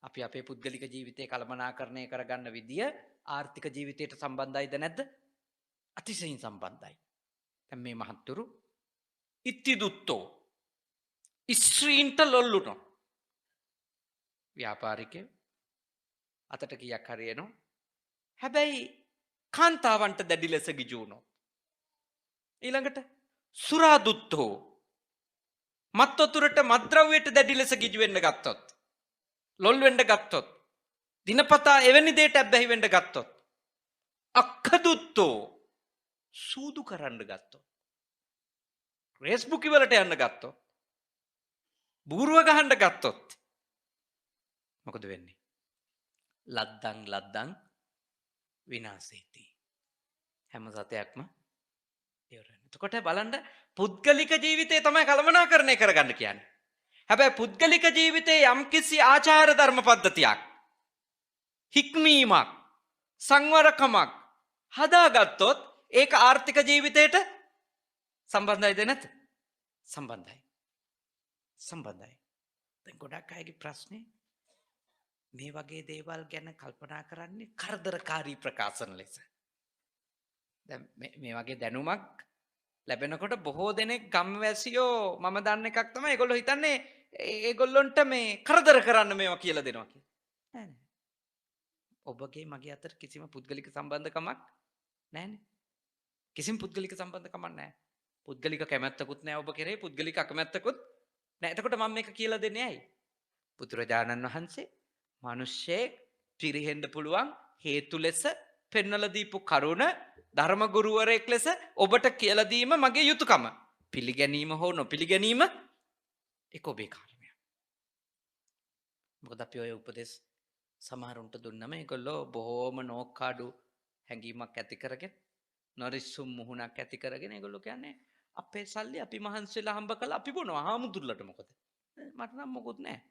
අපි අපේ පුද්ගලික ජීවිතේ කලමනාකරණය කරගන්න විදිය ආර්ථික ජීවිතයට සම්බන්ධයිද නැද්ද? අතිශයින් සම්බන්ධයි. දැන් මේ මහත්තුරු ඉත්ති දුත්තෝ ස්ත්‍රීන්ට ලොල්ලුනොත් ව්‍යාපාරිකයෝ අතට කීයක් හරියනවා. හැබැයි කාන්තාවන්ට දැඩි ලෙස ගිජු වුණොත්. ඊළඟට සුරා දුත්තෝ මත් වතුරට මත්ද්‍රව්‍යයට දැඩි ලෙස ගිජු වෙන්න ගත්තොත්, ලොල් වෙන්න ගත්තොත්, දිනපතා එවැනි දෙයට ඇබ්බැහි වෙන්න ගත්තොත්, අක්ඛදුත්තෝ සූදු කරන්න ගත්තොත්, රේස්බුකි වලට යන්න ගත්තොත්, බූරුව ගහන්න ගත්තොත් මොකද වෙන්නේ? ලද්දං විනාශේති. හැම සතයක්ම ඉවරයි. එතකොට බලන්න පුද්ගලික ජීවිතේ තමයි කළමනාකරණය කරගන්න කියන්නේ. හැබැයි පුද්ගලික ජීවිතේ යම්කිසි ආචාර ධර්ම පද්ධතියක්, හික්මීමක්, සංවරකමක් හදාගත්තොත් ඒක ආර්ථික ජීවිතයට සම්බන්ධයිද නැත? සම්බන්ධයි. සම්බන්ධයි. දැන් ගොඩක් අයගේ ප්‍රශ්නේ මේ වගේ දේවල් ගැන කල්පනා කරන්නේ කරදරකාරී ප්‍රකාශන ලෙස. දැන් මේ වගේ දැනුමක් ලැබෙනකොට බොහෝ දෙනෙක් ගම්වැසියෝ මම දන්න එකක් තමයි ඒගොල්ලෝ හිතන්නේ ඒගොල්ලොන්ට මේ කරදර කරන්න මේවා කියලා දෙනවා කියලා. නෑ නෑ. ඔබගේ මගේ අතර කිසිම පුද්ගලික සම්බන්ධකමක් නෑනේ. කිසිම පුද්ගලික සම්බන්ධකමක් නෑ. පුද්ගලික කැමැත්තකුත් නෑ ඔබ කෙරේ, පුද්ගලික අකමැත්තකුත් නෑ. එතකොට මම මේක කියලා දෙන්නේ ඇයි? බුදුරජාණන් වහන්සේ මිනිස්සෙක් පිරිහෙන්න පුළුවන් හේතු ලෙස පෙන්වලා දීපු කරුණ ධර්ම ගුරුවරයෙක් ලෙස ඔබට කියලා දීම මගේ යුතුයකම. පිළිගැනීම හෝ නොපිළිගැනීම ඒක ඔබේ කාර්යය. මොකද අපි ඔය උපදේශ සමහරුන්ට දුන්නම ඒගොල්ලෝ බොහෝම නෝකාඩු හැඟීමක් ඇති කරගෙන, නොරිස්සුම් මුහුණක් ඇති කරගෙන ඒගොල්ලෝ කියන්නේ අපේ සල්ලි අපි මහන්සිලා හම්බ කළා අපි බොනවා හාමුදුරුවලට මොකද? මට නම් මොකුත් නැහැ.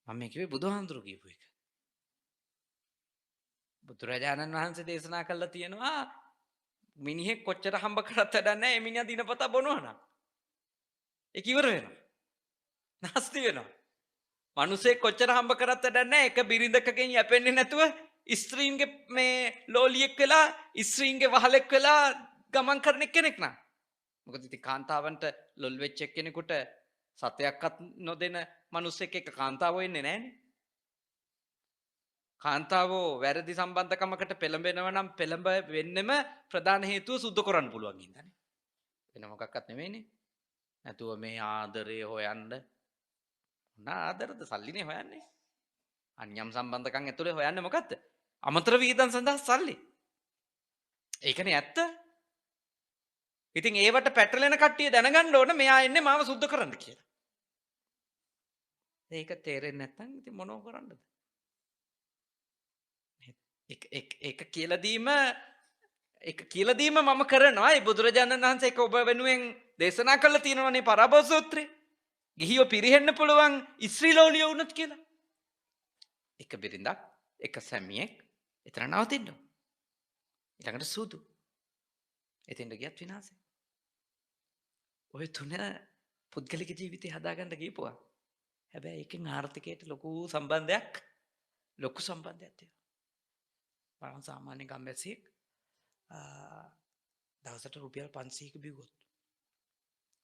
මම මේ කිව්වේ බුදුහාමුදුරු කියපු එක. බුදුරජාණන් වහන්සේ දේශනා කළා තියෙනවා මිනිහෙක් කොච්චර හම්බ කරත් වැඩක් නැහැ ඒ මිනිහා දිනපතා බොනවා නම්. ඒක ඉවර වෙනවා. නැස්ති වෙනවා. මිනිසෙක් කොච්චර හම්බ කරත් වැඩක් නැහැ එක බිරිඳකගෙන් යැපෙන්නේ නැතුව ස්ත්‍රීන්ගේ මේ ලෝලියෙක් වෙලා ස්ත්‍රීන්ගේ වහලෙක් වෙලා ගමන් කරන කෙනෙක් නා. මොකද ඉතින් කාන්තාවන්ට ලොල් වෙච්ච කෙනෙකුට සතයක්වත් නොදෙන මිනිස්සෙක් එක්ක කාන්තාව වෙන්නේ නැහනේ. කාන්තාවෝ වැරදි සම්බන්ධකමකට පෙළඹෙනවා නම් පෙළඹ වෙන්නෙම ප්‍රධාන හේතුව සුද්ධ කරන්න පුළුවන් ඉඳනේ. වෙන මොකක්වත් නෙමෙයිනේ. නැතුව මේ ආදරය හොයන්න. ආදරද සල්ලිනේ හොයන්නේ. අන්‍යම් සම්බන්ධකම් ඇතුලේ හොයන්නේ මොකද්ද? අමතර වියදම් සඳහා සල්ලි. ඒකනේ ඇත්ත. ඉතින් ඒවට පැටලෙන කට්ටිය දැනගන්න ඕන මෙයා එන්නේ මාව සුද්ධ කරන්න කියලා. ඒක තේරෙන්නේ නැත්නම් ඉතින් මොනව කරන්නද? ඒක කියලා දීම මම කරනවා. ඒ බුදුරජාණන් වහන්සේ ඒක ඔබ වෙනුවෙන් දේශනා කළා තියෙනවානේ පරාභව සූත්‍රේ. ගිහියෝ පිරිහෙන්න පුළුවන් ඉස්ත්‍රීලෝලිය වුණත් කියලා. එක බිරිඳක්, එක සැමියෙක් එතන නවතින්න. ඊළඟට සූදු. එතෙන්ට ගියත් විනාශය. ඔය තුන පුද්ගලික ජීවිතේ හදාගන්න ගියපුවා. හැබැයි ඒකෙන් ආර්ථිකයට ලොකු සම්බන්ධයක් තියෙනවා. බලන්න සාමාන්‍ය ගම්වැසියෙක් දවසට රුපියල් 500ක බිව්වොත්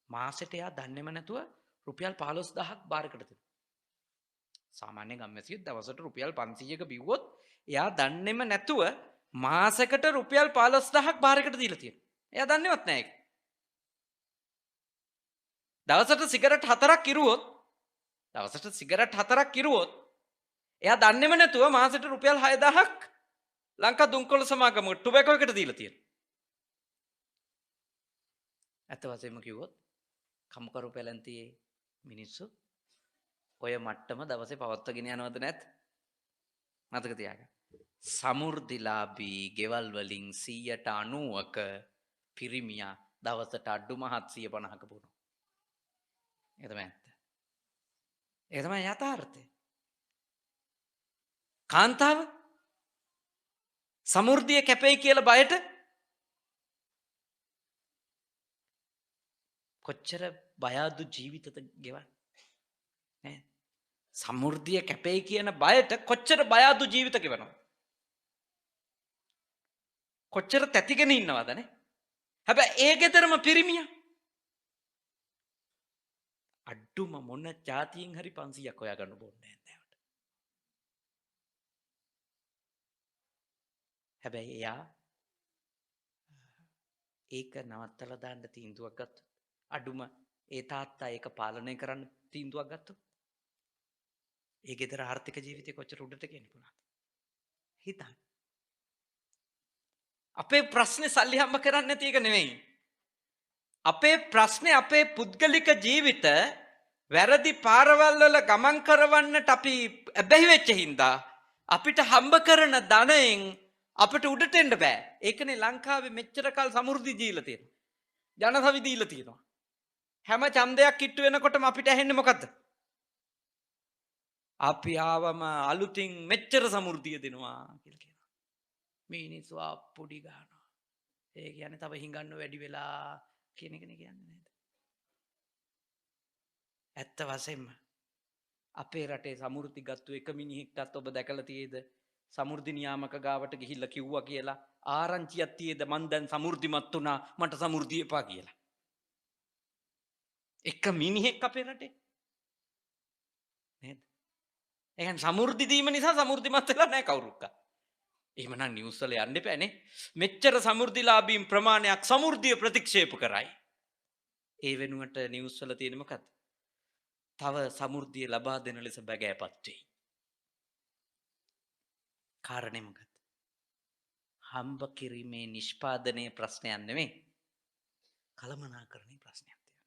මාසෙට එයා දන්නේම නැතුව රුපියල් 15000ක් බාරකට දෙනවා. සාමාන්‍ය ගම්වැසියෙක් දවසට රුපියල් 500ක බිව්වොත් එයා දන්නේම නැතුව මාසෙකට රුපියල් 15000ක් බාරකට දීලා තියෙනවා. එයා දන්නේවත් නැහැ ඒක. දවසට සිගරට් 4ක් ඉරුවොත් එයා දන්නේම නැතුව මාසෙට රුපියල් 6000ක් ලංකා දුම්කොළ සමාගම ටොබැකෝ එකට දීලා තියෙනවා. ඇත්ත වශයෙන්ම කිව්වොත් කම්කරු පැලැන්තියේ මිනිස්සු ඔය මට්ටම දවසේ පවත්වාගෙන යනවද නැත්? මතක තියාගන්න. සමෘද්ධිලාභී ගෙවල් වලින් 90%ක පිරිමියා දවසට අඩුම 750ක බොනවා. ඒ තමයි ඇත්ත. ඒ තමයි යථාර්ථය. කාන්තාව සමෘද්ධිය කැපෙයි කියලා බයට කොච්චර බය අඩු ජීවිතද ගෙවන්නේ? සමෘද්ධිය කැපෙයි කියන බයට කොච්චර බය අඩු ජීවිත ගෙවනවා? කොච්චර තැතිගෙන ඉන්නවදනේ. හැබැයි ඒ ගෙදරම පිරිමියා අඩුම මොන ජාතියෙන් හරි 500ක් හොයාගන්න බොන්නේ නැහැ. හැබැයි එයා ඒක නවත්තලා දාන්න තීන්දුවක් ගත්තොත් අඩුම ඒ තාත්තා ඒක පාලනය කරන්න තීන්දුවක් ගත්තොත් ඒ ගෙදර ආර්ථික ජීවිතය කොච්චර උඩට ගෙනියන්න පුළුවන්ද? හිතන්න. අපේ ප්‍රශ්නේ සල්ලි හම්බ කරන්නේ නැති එක නෙවෙයි. අපේ ප්‍රශ්නේ අපේ පුද්ගලික ජීවිත වැරදි පාරවල් වල ගමන් කරවන්නට අපි ඇබ්බැහි වෙච්ච හින්දා අපිට හම්බ කරන ධනයෙන් අපිට උඩට එන්න බෑ. ඒකනේ ලංකාවේ මෙච්චර කල් සමෘද්ධි දීලා තියෙනවා. ජනසවි දීලා තියෙනවා. හැම ඡන්දයක් කිට්ටු වෙනකොටම අපිට ඇහෙන්නේ මොකද්ද? අපි ආවම අලුතින් මෙච්චර සමෘද්ධිය දෙනවා කියලා කියනවා. මිනිස්සු අප්පුඩි ගන්නවා. ඒ කියන්නේ තව හිඟන්න වැඩි වෙලා කියන එකනේ කියන්නේ නේද? ඇත්ත වශයෙන්ම අපේ රටේ සමෘද්ධි ගත්තු එක මිනිහෙක්ටත් ඔබ දැකලා තියෙද? සමෘද්ධි නියාමක ගාවට ගිහිල්ලා කිව්වා කියලා ආරංචියක් තියෙද මං දැන් සමෘද්ධිමත් වුණා මට සමෘද්ධිය එපා කියලා. එක මිනිහෙක් අපේ රටේ නේද? එහෙනම් සමෘද්ධි දීම නිසා සමෘද්ධිමත් වෙලා නැහැ කවුරුක්ක. එහෙමනම් නිවුස් වල යන්න එපානේ. මෙච්චර සමෘද්ධිලාභීන් ප්‍රමාණයක් සමෘද්ධිය ප්‍රතික්ෂේප කරයි. ඒ වෙනුවට නිවුස් වල තියෙන මොකද්ද? තව සමෘද්ධිය ලබා දෙන ලෙස බැගෑපත් වෙයි. කාරණේ මොකද්ද? හම්බ කිරීමේ නිෂ්පාදනයේ ප්‍රශ්නයක් නෙමෙයි. කලමනාකරණයේ ප්‍රශ්නයක් තියෙනවා.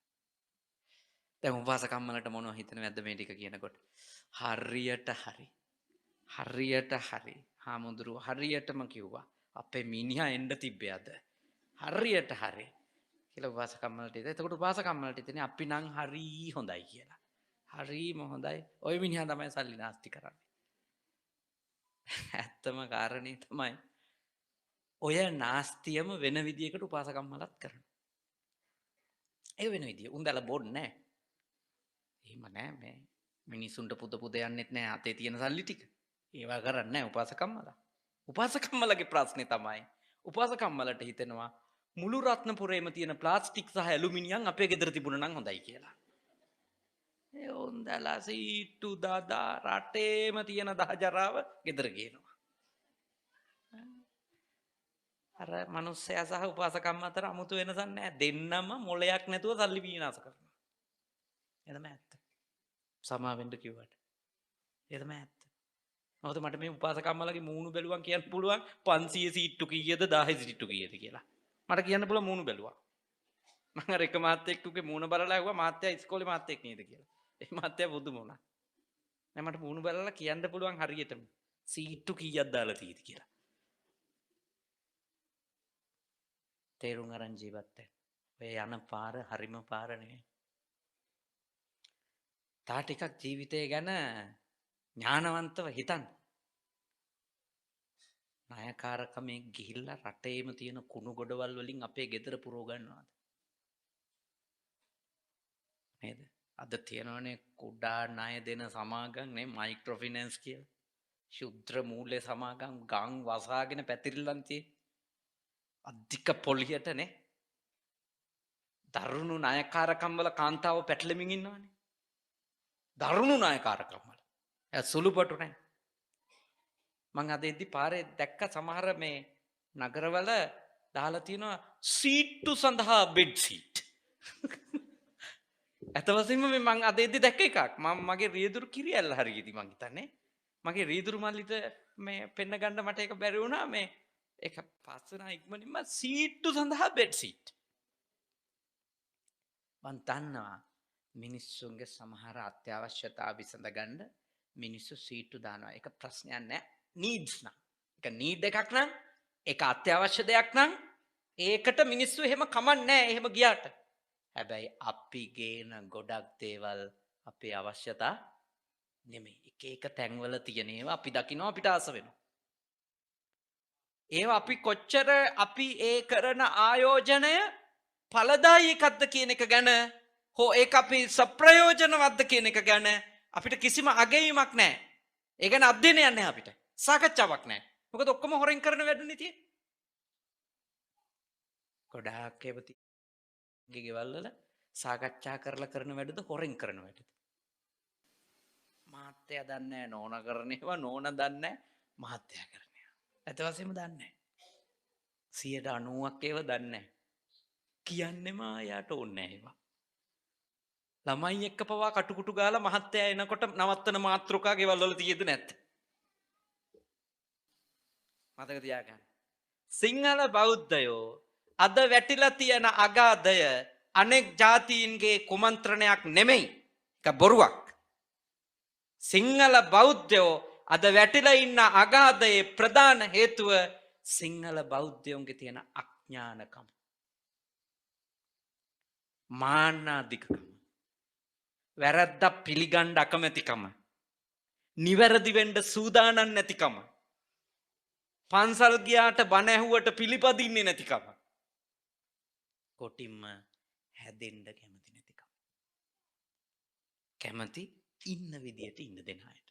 දැන් උපාසකම්මලට මොනව හිතනවද මේ ටික කියනකොට? හරියට හරි. හාමුදුරුව හරියටම කිව්වා. අපේ මිනිහා එන්න තිබ්බේ අද. හරියට හරි. කියලා උපාසකම්මලට ඉතින්. එතකොට උපාසකම්මලට ඉතින් අපි නම් හරි හොඳයි කියලා. හරිම හොඳයි. ওই මිනිහා තමයි සල්ලි නාස්ති කරන්නේ. ඇත්තම කාරණේ තමයි ඔය නාස්තියම වෙන විදියකට උපාසකම්මලත් කරනවා. ඒ වෙන විදිය. උන්දලා බොන්නේ නැහැ. එහෙම නෑ මේ මිනිසුන්ට පුද පුද යන්නෙත් නෑ අතේ තියෙන සල්ලි ටික. ඒවා කරන්නේ නෑ උපාසකම්මලා. උපාසකම්මලගේ ප්‍රශ්නේ තමයි උපාසකම්මලට හිතෙනවා මුළු රත්නපුරේම තියෙන ප්ලාස්ටික් සහ ඇලුමිනියම් අපේ ගෙදර තිබුණා නම් හොඳයි කියලා. ඒ උන්දලා සීට්ටු දාදා රටේම තියෙන දහජරාව ගෙදර ගේනවා. අර මිනිස්සයා සහ උපාසකම්ම අතර 아무තු වෙනසක් නැහැ. දෙන්නම මොලයක් නැතුව සල්ලි විනාශ කරනවා. ඒ තමයි ඇත්ත. සමා වෙන්න කිව්වට. ඒ තමයි ඇත්ත. මොකද මට මේ උපාසකම්මලගේ මූණු බැලුවන් කියන්න පුළුවන් 500 සීට්ටු කීයද 1000 සීට්ටු කීයද කියලා. මට කියන්න පුළුවන් මූණු බැලුවා. මම අර එක මාත්‍යෙක්ගේ මූණ බලලා ඇහුවා මාත්‍යා ඉස්කෝලේ මාත්‍යෙක් නේද කියලා. ඒ මාත්‍යා බුදුම වුණා. දැන් මට මූණු බලලා කියන්න පුළුවන් හරියටම සීට්ටු කීයක් දාලා තියෙද කියලා. තේරුම් අරන් ජීවත් වෙන්න. ඔය යන පාර හරිම පාර නෙවෙයි. තා ටිකක් ජීවිතය ගැන ඥානවන්තව හිතන්න. ණයකාරකමේ ගිහිල්ලා රටේම තියෙන කුණු ගොඩවල් වලින් අපේ ගෙදර පුරව ගන්නවාද? නේද? අද තියෙනවනේ කුඩා ණය දෙන සමාගම් නේ මයික්‍රෝ ෆිනෑන්ස් කියලා. ශුද්‍ර මූල්‍ය සමාගම් ගම් වසාගෙන පැතිරිලන් tie. අධික පොලියටනේ. දරුණු ණයකාරකම් වල කාන්තාව පැටලෙමින් ඉන්නවනේ. දරුණු ණයකාරකම් වල. එයා සුළුපටු නැහැ. මං අද එද්දි පාරේ දැක්ක සමහර මේ නගරවල දාලා තියෙනවා සීට්ටු සඳහා බෙඩ් සීට්. ඇත්ත වශයෙන්ම මේ මං අද එද්දි දැක්ක එකක්. මම මගේ රියදුරු කිරියල්ල හරියදී මං හිතන්නේ. මගේ රියදුරු මල්ලිට මේ පෙන්න ගන්න මට ඒක බැරි වුණා මේ ඒක පස්සනා ඉක්මනින්ම සීට්ටු සඳහා බෙඩ් සීට්. මං දන්නවා මිනිස්සුන්ගේ සමහර අත්‍යවශ්‍යතා විසඳගන්න මිනිස්සු සීට්ටු දානවා. ඒක ප්‍රශ්නයක් නෑ. නීඩ්ස් නම්. ඒක නීඩ් එකක් නම් ඒක අත්‍යවශ්‍ය දෙයක් නම් ඒකට මිනිස්සු එහෙම කමන්නේ නෑ එහෙම ගියාට. හැබැයි අපි ගේන ගොඩක් දේවල් අපේ අවශ්‍යතා නෙමෙයි. එක එක තැන්වල තියෙන ඒවා අපි දකිනවා අපිට ආස වෙනවා. ඒවා අපි කොච්චර අපි ඒ කරන ආයෝජනය ඵලදායී එකක්ද කියන එක ගැන හෝ ඒක අපි සප්‍රයෝජනවත්ද කියන එක ගැන අපිට කිසිම අගයීමක් නැහැ. ඒ ගැන අධ්‍යයනයක් නැහැ අපිට. සාකච්ඡාවක් නැහැ. මොකද ඔක්කොම හොරෙන් කරන වැඩනේ තියෙන්නේ. ගොඩාක් ඒවති ගෙවල් වල සාකච්ඡා කරලා කරන වැඩද හොරෙන් කරන වැඩද? මහත්තයා දන්නේ නැහැ නෝන කරන ඒවා නෝන දන්නේ නැහැ මහත්තයා කරන ඒවා. ඇත්ත වශයෙන්ම දන්නේ නැහැ. 90%ක් ඒවා දන්නේ නැහැ. කියන්නෙම යාට ඕනේ නැහැ ඒවා. ළමයි එක්ක පවා කටුකුටු ගාලා මහත්තයා එනකොට නවත්තන මාත්‍රකා ගෙවල් වල තියෙද නැත්ද? මතක තියාගන්න. සිංහල බෞද්ධයෝ අද වැටිලා තියෙන අගාධය අනෙක් ජාතීන්ගේ කුමන්ත්‍රණයක් නෙමෙයි. ඒක බොරුවක්. සිංහල බෞද්ධයෝ අද වැටිලා ඉන්න අගාධයේ ප්‍රධාන හේතුව සිංහල බෞද්ධයෝන්ගේ තියෙන අඥානකම. මානාධිකකම. වැරද්දක් පිළිගන්න අකමැතිකම. නිවැරදි වෙන්න සූදානම් නැතිකම. පන්සල් ගියාට බණ ඇහුවට පිළිපදින්නේ නැතිකම. කොටින්ම හැදෙන්න කැමති නැතිකම. කැමති ඉන්න විදියට ඉන්න දෙන අයට.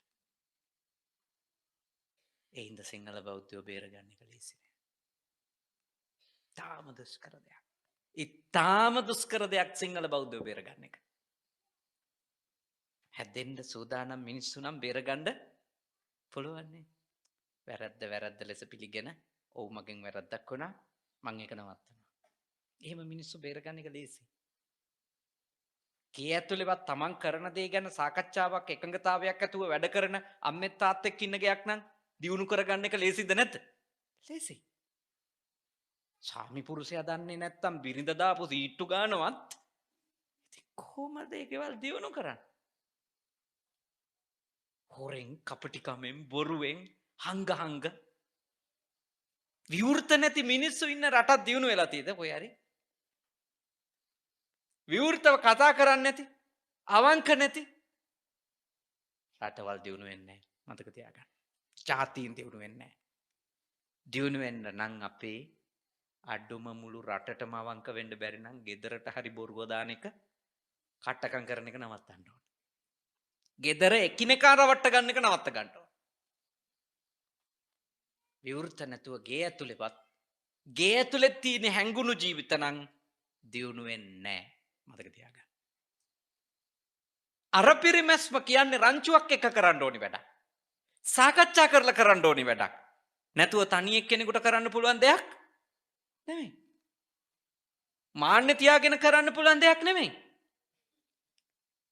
ඒ හින්දා සිංහල බෞද්ධයෝ බේරගන්න එක ලේසි නෑ. තාම දුෂ්කර දෙයක්. ඉතාම දුෂ්කර දෙයක් සිංහල බෞද්ධයෝ බේරගන්න එක. හැදෙන්න සූදානම් මිනිස්සු නම් බේරගන්න පුළුවන්නේ. වැරද්ද ලෙස පිළිගෙන ඔව් මගෙන් වැරද්දක් වුණා මං ඒක නවත්තනවා. එහෙම මිනිස්සු බේරගන්න එක ලේසි. කී ඇතුළේවත් තමන් කරන දේ ගැන සාකච්ඡාවක් එකඟතාවයක් ඇතුව වැඩ කරන අම්මෙත් තාත්තෙක් ඉන්න ගයක් නම් දියුණු කරගන්න එක ලේසිද නැද්ද? ලේසි. ස්වාමි පුරුෂයා දන්නේ නැත්තම් බිරිඳ දාපු සීට්ටු ගන්නවත් ඉතින් කොහොමද ඒකවල් දියුණු කරන්නේ? හොරෙන් කපටිකමෙන් බොරුවෙන් හංග විවෘත නැති මිනිස්සු ඉන්න රටක් දියුණු වෙලා තියෙද කොයි හරි? විවෘතව කතා කරන්නේ නැති අවංක නැති රටවල් දියුණු වෙන්නේ නැහැ. මතක තියාගන්න. ජාතීන් දියුණු වෙන්නේ නැහැ. දියුණු වෙන්න නම් අපේ අඩුම මුළු රටටම අවංක වෙන්න බැරි නම් ගෙදරට හරි බොරුව දාන එක කට්ටකම් කරන එක නවත්තන්න ඕනේ. ගෙදර එකිනෙකා රවට්ට ගන්න එක නවත්ත ගන්න ඕනේ. විවෘත නැතුව ගේ ඇතුළේවත් ගේ ඇතුළේ තියෙන හැංගුණු ජීවිත නම් දියුණු වෙන්නේ නැහැ. මතක තියාගන්න. අර පිරිමැස්ම කියන්නේ රංචුවක් එක කරන්න ඕනි වැඩක්. සාකච්ඡා කරලා කරන්න ඕනි වැඩක්. නැතුව තනියෙක් කෙනෙකුට කරන්න පුළුවන් දෙයක් නෙමෙයි. මාන්නේ තියාගෙන කරන්න පුළුවන් දෙයක් නෙමෙයි.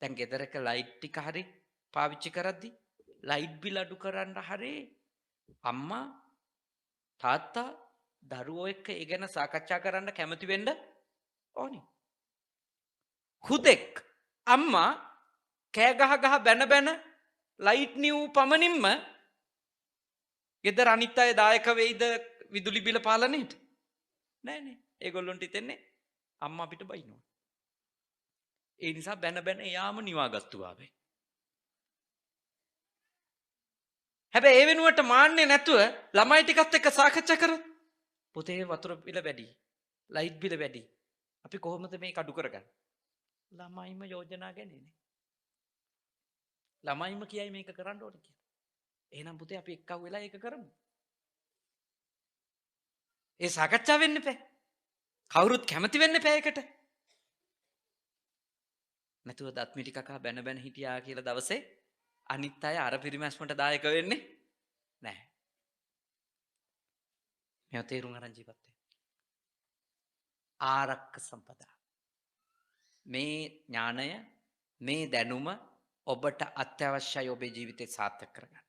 දැන් ගෙදරක ලයිට් ටික හරි පාවිච්චි කරද්දි ලයිට් බිල් අඩු කරන්න හරි අම්මා තාත්තා දරුවෝ එක්ක ඒ ගැන සාකච්ඡා කරන්න කැමති වෙන්න ඕනි. හුදෙක් අම්මා කෑ ගහ බැන ලයිට් නිව් පමණින්ම ගෙදර අනිත් අය දායක වෙයිද විදුලි බිල පාලනයේට? නෑනේ. ඒගොල්ලොන්ට හිතෙන්නේ අම්මා අපිට බයිනවා. ඒ නිසා බැන යාම නිවාගත්තු ආවේ. හැබැයි ඒ වෙනුවට මාන්නේ නැතුව ළමයි ටිකත් එක්ක සාකච්ඡා කරොත් පුතේ වතුර බිල වැඩි, ලයිට් බිල වැඩි. අපි කොහොමද මේක අඩු කරගන්නේ? ළමයිම යෝජනා ගන්නේ. ළමයිම කියයි මේක කරන්න ඕනේ කියලා. එහෙනම් පුතේ අපි එක්කව වෙලා ඒක කරමු. ඒ සාකච්ඡා වෙන්න එපා. කවුරුත් කැමති වෙන්න එපා ඒකට. නැතුව දත් මිටි කකා බැන හිටියා කියලා දවසේ අනිත් අය අර පිරිමැස්මට දායක වෙන්නේ නැහැ. මේව තේරුම් අරන් ජීවත් වෙන්න. ආරක්ක සම්පදා. මේ ඥානය, මේ දැනුම ඔබට අත්‍යවශ්‍යයි ඔබේ ජීවිතේ සාර්ථක කරගන්න.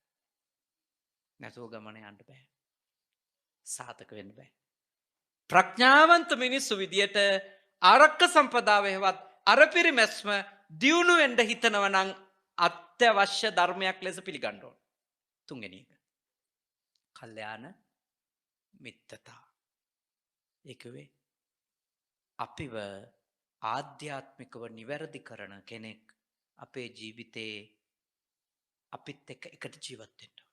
නැතුව ගමන යන්න බෑ. සාර්ථක වෙන්න බෑ. ප්‍රඥාවන්ත මිනිස්සු විදියට ආරක්ක සම්පදාව හේවත් අර පිරිමැස්ම දියුණු වෙන්න හිතනව නම් අත්‍යවශ්‍ය ධර්මයක් ලෙස පිළිගන්න ඕන. තුන්වෙනි එක. කල්යාණ මිත්‍රතා. ඒකවේ අපිව ආධ්‍යාත්මිකව නිවැරදි කරන කෙනෙක් අපේ ජීවිතේ අපිත් එක්ක එකට ජීවත් වෙන්න ඕන.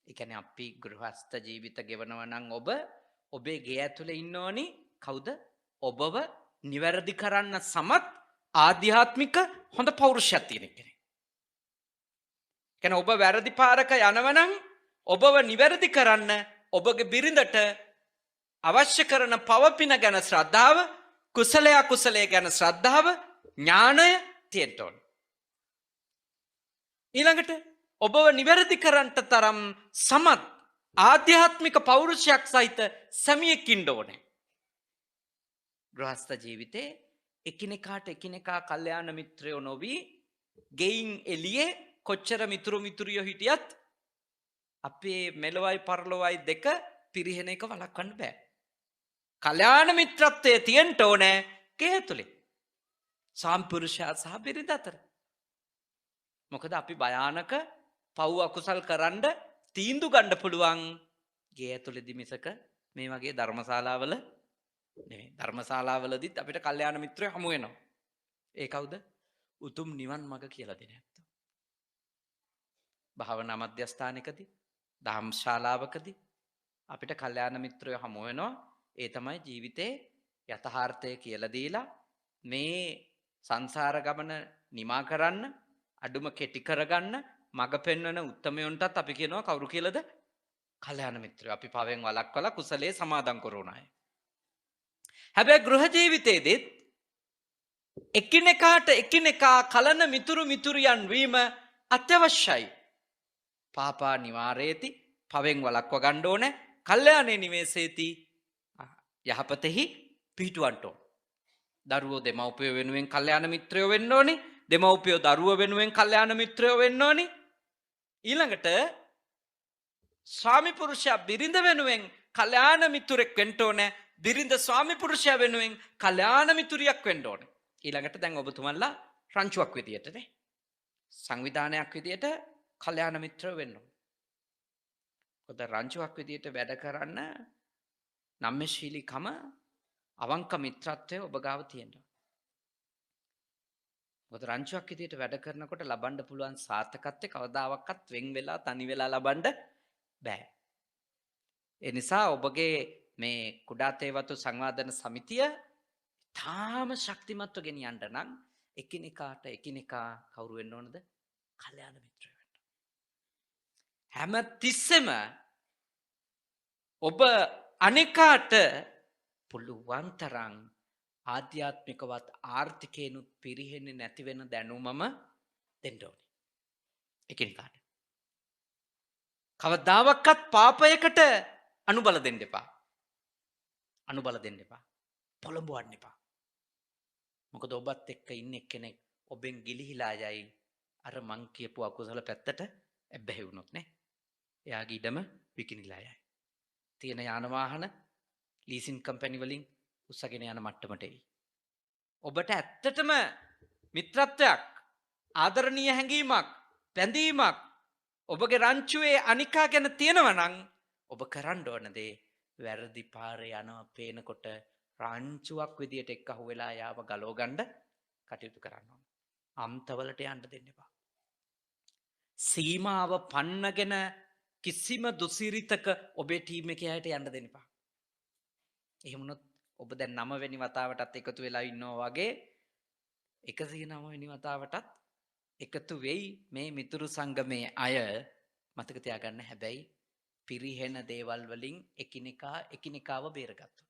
ඒ කියන්නේ අපි ගෘහස්ත ජීවිත ගෙවනවා නම් ඔබේ ගේ ඇතුලේ ඉන්න ඕනි කවුද? ඔබව නිවැරදි කරන්න සමත් ආධ්‍යාත්මික හොඳ පෞරුෂයක් තියෙන කෙනෙක්. කියන්නේ ඔබ වැරදි පාරක යනවනම් ඔබව නිවැරදි කරන්න ඔබගේ බිරිඳට අවශ්‍ය කරන පවපින ගැන ශ්‍රද්ධාව, කුසලයා කුසලයේ ගැන ශ්‍රද්ධාව, ඥානය තියෙන්න ඕන. ඊළඟට ඔබව නිවැරදි කරන්නට තරම් සමත් ආධ්‍යාත්මික පෞරුෂයක් සහිත සැමියෙක් ඉන්න ඕනේ. ගෘහස්ත ජීවිතේ එකිනෙකාට එකිනෙකා කල්යාණ මිත්‍රයෝ නොවි ගෙයින් එළියේ කොච්චර මිතුරු මිතුරියෝ හිටියත් අපේ මෙලොවයි පරලොවයි දෙක පිරිහෙන එක වළක්වන්න බෑ. කල්යාණ මිත්‍රත්වයේ තියෙන්න ඕනේ ගේ තුලේ. සාම්පුරුෂයා සහ බිරිඳ අතර. මොකද අපි භයානක පව් අකුසල් කරන්න තීන්දුව ගන්න පුළුවන් ගේ ඇතුළේදී මිසක මේ වගේ ධර්මශාලාවල නෙමෙයි. ධර්මශාලාවලදීත් අපිට කල්යාණ මිත්‍රයෝ හමු වෙනවා. ඒ කවුද? උතුම් නිවන් මඟ කියලා දෙන ඇත්තෝ. භාවනා මධ්‍යස්ථානයකදී, ධම්ම ශාලාවකදී අපිට කල්යාණ මිත්‍රයෝ හමු වෙනවා. ඒ තමයි ජීවිතේ යථාර්ථය කියලා දීලා මේ සංසාර ගමන නිමා කරන්න, අඩුම කෙටි කරගන්න මඟ පෙන්වන උත්තමයන්ටත් අපි කියනවා කවුරු කියලාද? කල්යාණ මිත්‍රයෝ. අපි පවෙන් වළක්වලා කුසලයේ සමාදන් කරන අය. හැබැයි ගෘහ ජීවිතයේදීත් එකිනෙකාට එකිනෙකා කලන මිතුරු මිතුරියන් වීම අත්‍යවශ්‍යයි. පාපා නිවාරේති, පවෙන් වළක්ව ගන්න ඕනේ. කල්යාණේ නිවේසේති, යහපතෙහි පිහිටවන්න ඕන. දරුවෝ දෙමව්පියෝ වෙනුවෙන් කල්යාණ මිත්‍රයෝ වෙන්න ඕනි. දෙමව්පියෝ දරුවෝ වෙනුවෙන් කල්යාණ මිත්‍රයෝ වෙන්න ඕනි. ඊළඟට ස්වාමි පුරුෂයා බිරිඳ වෙනුවෙන් කල්යාණ මිතුරෙක් වෙන්න ඕනේ. බිරිඳ ස්වාමි පුරුෂයා වෙනුවෙන් කල්යාණ මිතුරියක් වෙන්න ඕනේ. ඊළඟට දැන් ඔබතුමන්ලා රංචුවක් විදියටනේ සංවිධානයක් විදියට කල්යාණ මිත්‍රයෝ වෙන්න ඕනේ. මොකද රංචුවක් විදියට වැඩ කරන්න නම්‍යශීලීකම අවංක මිත්‍රත්වය ඔබ ගාව තියෙනවා. මොකද රංචුවක් විදියට වැඩ කරනකොට ලබන්න පුළුවන් සාර්ථකත්වය කවදාවත් වෙන් වෙලා තනි වෙලා ලබන්න බෑ. ඒ නිසා ඔබගේ මේ කුඩා තේවතු සංවාදන සමිතිය තාම ශක්තිමත්ව ගෙනියන්න නම් එකිනෙකාට එකිනෙකා කවුරු වෙන්න ඕනද? කල්යාණ මිත්‍රයෝ වෙන්න. හැම තිස්සෙම ඔබ අනිකාට පුළුවන් තරම් ආධ්‍යාත්මිකවත් ආර්ථිකේනුත් පිරිහෙන්නේ නැති වෙන දැනුමම දෙන්න ඕනේ එකිනෙකාට. කවදාවත් පාපයකට අනුබල දෙන්න එපා. අනුබල දෙන්න එපා. පොළඹවන්න එපා. මොකද ඔබත් එක්ක ඉන්න එක්කෙනෙක් ඔබෙන් ගිලිහිලා යයි අර මං කියපු අකුසල පැත්තට ඇබ්බැහි වුණොත් නේ. එයාගේ ඉඩම විකිනිලා යයි. තියෙන යාන වාහන ලීසින් කම්පැනි වලින් උස්සගෙන යන මට්ටමට එයි. ඔබට ඇත්තටම මිත්‍රත්වයක්, ආදරණීය හැඟීමක්, බැඳීමක් ඔබගේ රංචුවේ අනිකා ගැන තියෙනවා නම් ඔබ කරන්න ඕන දේ වැරදි පාරේ යනවා පේනකොට රංචුවක් විදියට එක්ක අහුවෙලා යාව ගලව ගන්න කටයුතු කරන්න ඕන. අන්තවලට යන්න දෙන්න එපා. සීමාව පන්නගෙන කිසිම දුසිරිතක ඔබේ ටීම් එකේ අයට යන්න දෙන්න එපා. එහෙම වුණොත් ඔබ දැන් 9 වෙනි වතාවටත් එකතු වෙලා ඉන්නවා වගේ 109 වෙනි වතාවටත් එකතු වෙයි මේ මිතුරු සංගමේ අය. මතක තියාගන්න. හැබැයි පිරිහෙන දේවල් වලින් එකිනෙකාව බේරගත්තා.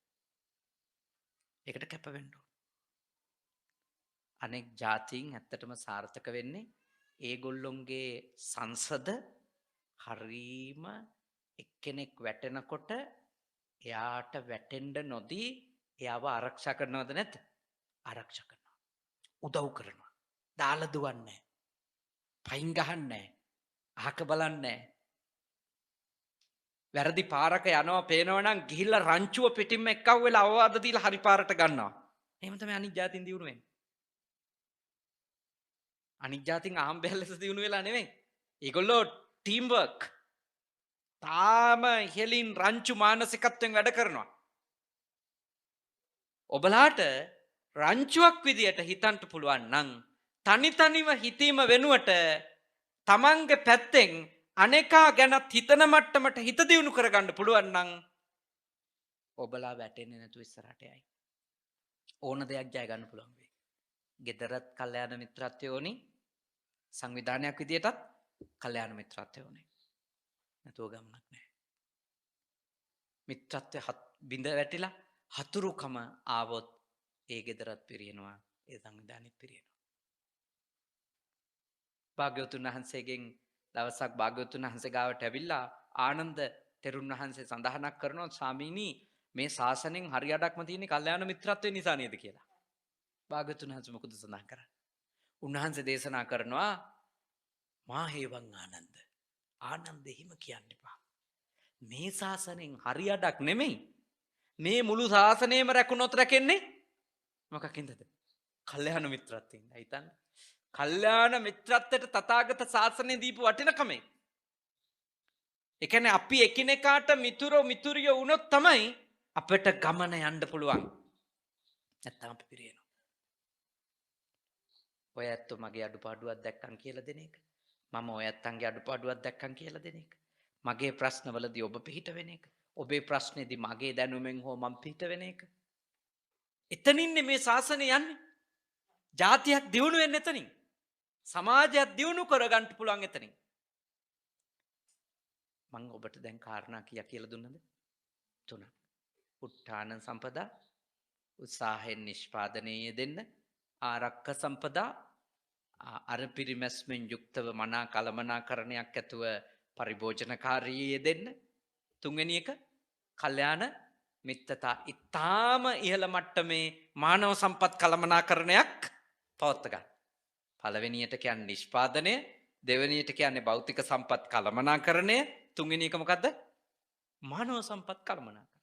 ඒකට කැප වෙන්න ඕන. අනෙක් ජාතීන් ඇත්තටම සාර්ථක වෙන්නේ ඒගොල්ලොන්ගේ සංසද හරීම එක්කෙනෙක් වැටෙනකොට එයාට වැටෙන්න නොදී එයාව ආරක්ෂා කරනවද නැද්ද? ආරක්ෂා කරනවා. උදව් කරනවා. දාලා දුවන්නේ. පයින් ගහන්නේ. අහක බලන්නේ. වැරදි පාරක යනවා පේනවනම් ගිහිල්ලා රංචුව පිටින්ම එක්කව වෙලා අවවාද දීලා හරි පාරට ගන්නවා. එහෙම තමයි අනිත් ජාතින් දිනු වෙන්නේ. අනිත් ජාතින් අහම්බෙල් ලෙස දිනු වෙලා නෙමෙයි. ඒගොල්ලෝ ටීම් වර්ක්. තාම ඉහලින් රංචු මානසිකත්වයෙන් වැඩ කරනවා. ඔබලාට රංචුවක් විදියට හිතන්න පුළුවන් නම් තනිව හිතීම වෙනුවට තමන්ගේ පැත්තෙන් අනේකා ගැනත් හිතන මට්ටමට හිත දියුණු කරගන්න පුළුවන් නම් ඔබලා වැටෙන්නේ නැතුව ඉස්සරහට යයි. ඕන දෙයක් ජය ගන්න පුළුවන් වෙයි. ගෙදරත් කල්යාණ මිත්‍රත්වය ඕනි. සංවිධානයක් විදියටත් කල්යාණ මිත්‍රත්වය ඕනි. නැතුව ගමනක් නැහැ. මිත්‍රත්වය බිඳ වැටිලා හතුරුකම ආවොත් ඒ ගෙදරත් පිරියනවා ඒ සංවිධානෙත් පිරියනවා. භාග්‍යවතුන් වහන්සේගෙන් දවසක් භාග්‍යවතුන් වහන්සේ ගාවට ඇවිල්ලා ආනන්ද තෙරුන් වහන්සේ සඳහනක් කරනවා ස්වාමීනි මේ ශාසනයෙන් හරි අඩක්ම තියෙන්නේ කල්යාණ මිත්‍රත්වය නිසා නේද කියලා. භාග්‍යවතුන් වහන්සේ මොකද සඳහන් කරන්නේ? උන්වහන්සේ දේශනා කරනවා මා හේවන් ආනන්ද. ආනන්ද එහෙම කියන්න එපා. මේ ශාසනයෙන් හරි අඩක් නෙමෙයි. මේ මුළු ශාසනයම රැකුණොත් රැකෙන්නේ මොකකින්දද? කල්යාණ මිත්‍රත්වයෙන්. හිතන්න. කල්යාණ මිත්‍රත්වයට තථාගත ශාසනය දීපු වටිනකමයි. ඒ කියන්නේ අපි එකිනෙකාට මිතුරියෝ වුණොත් තමයි අපිට ගමන යන්න පුළුවන්. නැත්තම් අපි පිරියනවා. ඔය ඇත්තෝ මගේ අඩුපාඩුවක් දැක්කන් කියලා දෙන එක. මම ඔය ඇත්තන්ගේ අඩුපාඩුවක් දැක්කන් කියලා දෙන එක. මගේ ප්‍රශ්නවලදී ඔබ පිහිට වෙන එක. ඔබේ ප්‍රශ්නේදී මගේ දැනුමෙන් හෝ මම පිහිට වෙන එක. එතනින්නේ මේ ශාසනය යන්නේ. ජාතියක් දියුණු වෙන්නේ එතනින්. සමාජයක් දියුණු කරගන්න පුළුවන් එතනින්. මම ඔබට දැන් කාරණා කියලා දුන්නද? 3. උත්ථාන සම්පදා උත්සාහයෙන් නිෂ්පාදනයේ දෙන්න ආරක්ක සම්පදා අර පිරිමැස්මෙන් යුක්තව මනා කලමනාකරණයක් ඇතුව පරිභෝජනකාරී දෙන්න. 3 වෙනි එක කල්යාණ මිත්‍රතා ඊටාම ඉහළ මට්ටමේ මානව සම්පත් කලමනාකරණයක් පවත්ත ගන්න. පළවෙනියට කියන්නේ නිෂ්පාදනය, දෙවෙනියට කියන්නේ භෞතික සම්පත් කලමනාකරණය, තුන්වෙනි එක මොකද්ද? මානව සම්පත් කලමනාකරණය.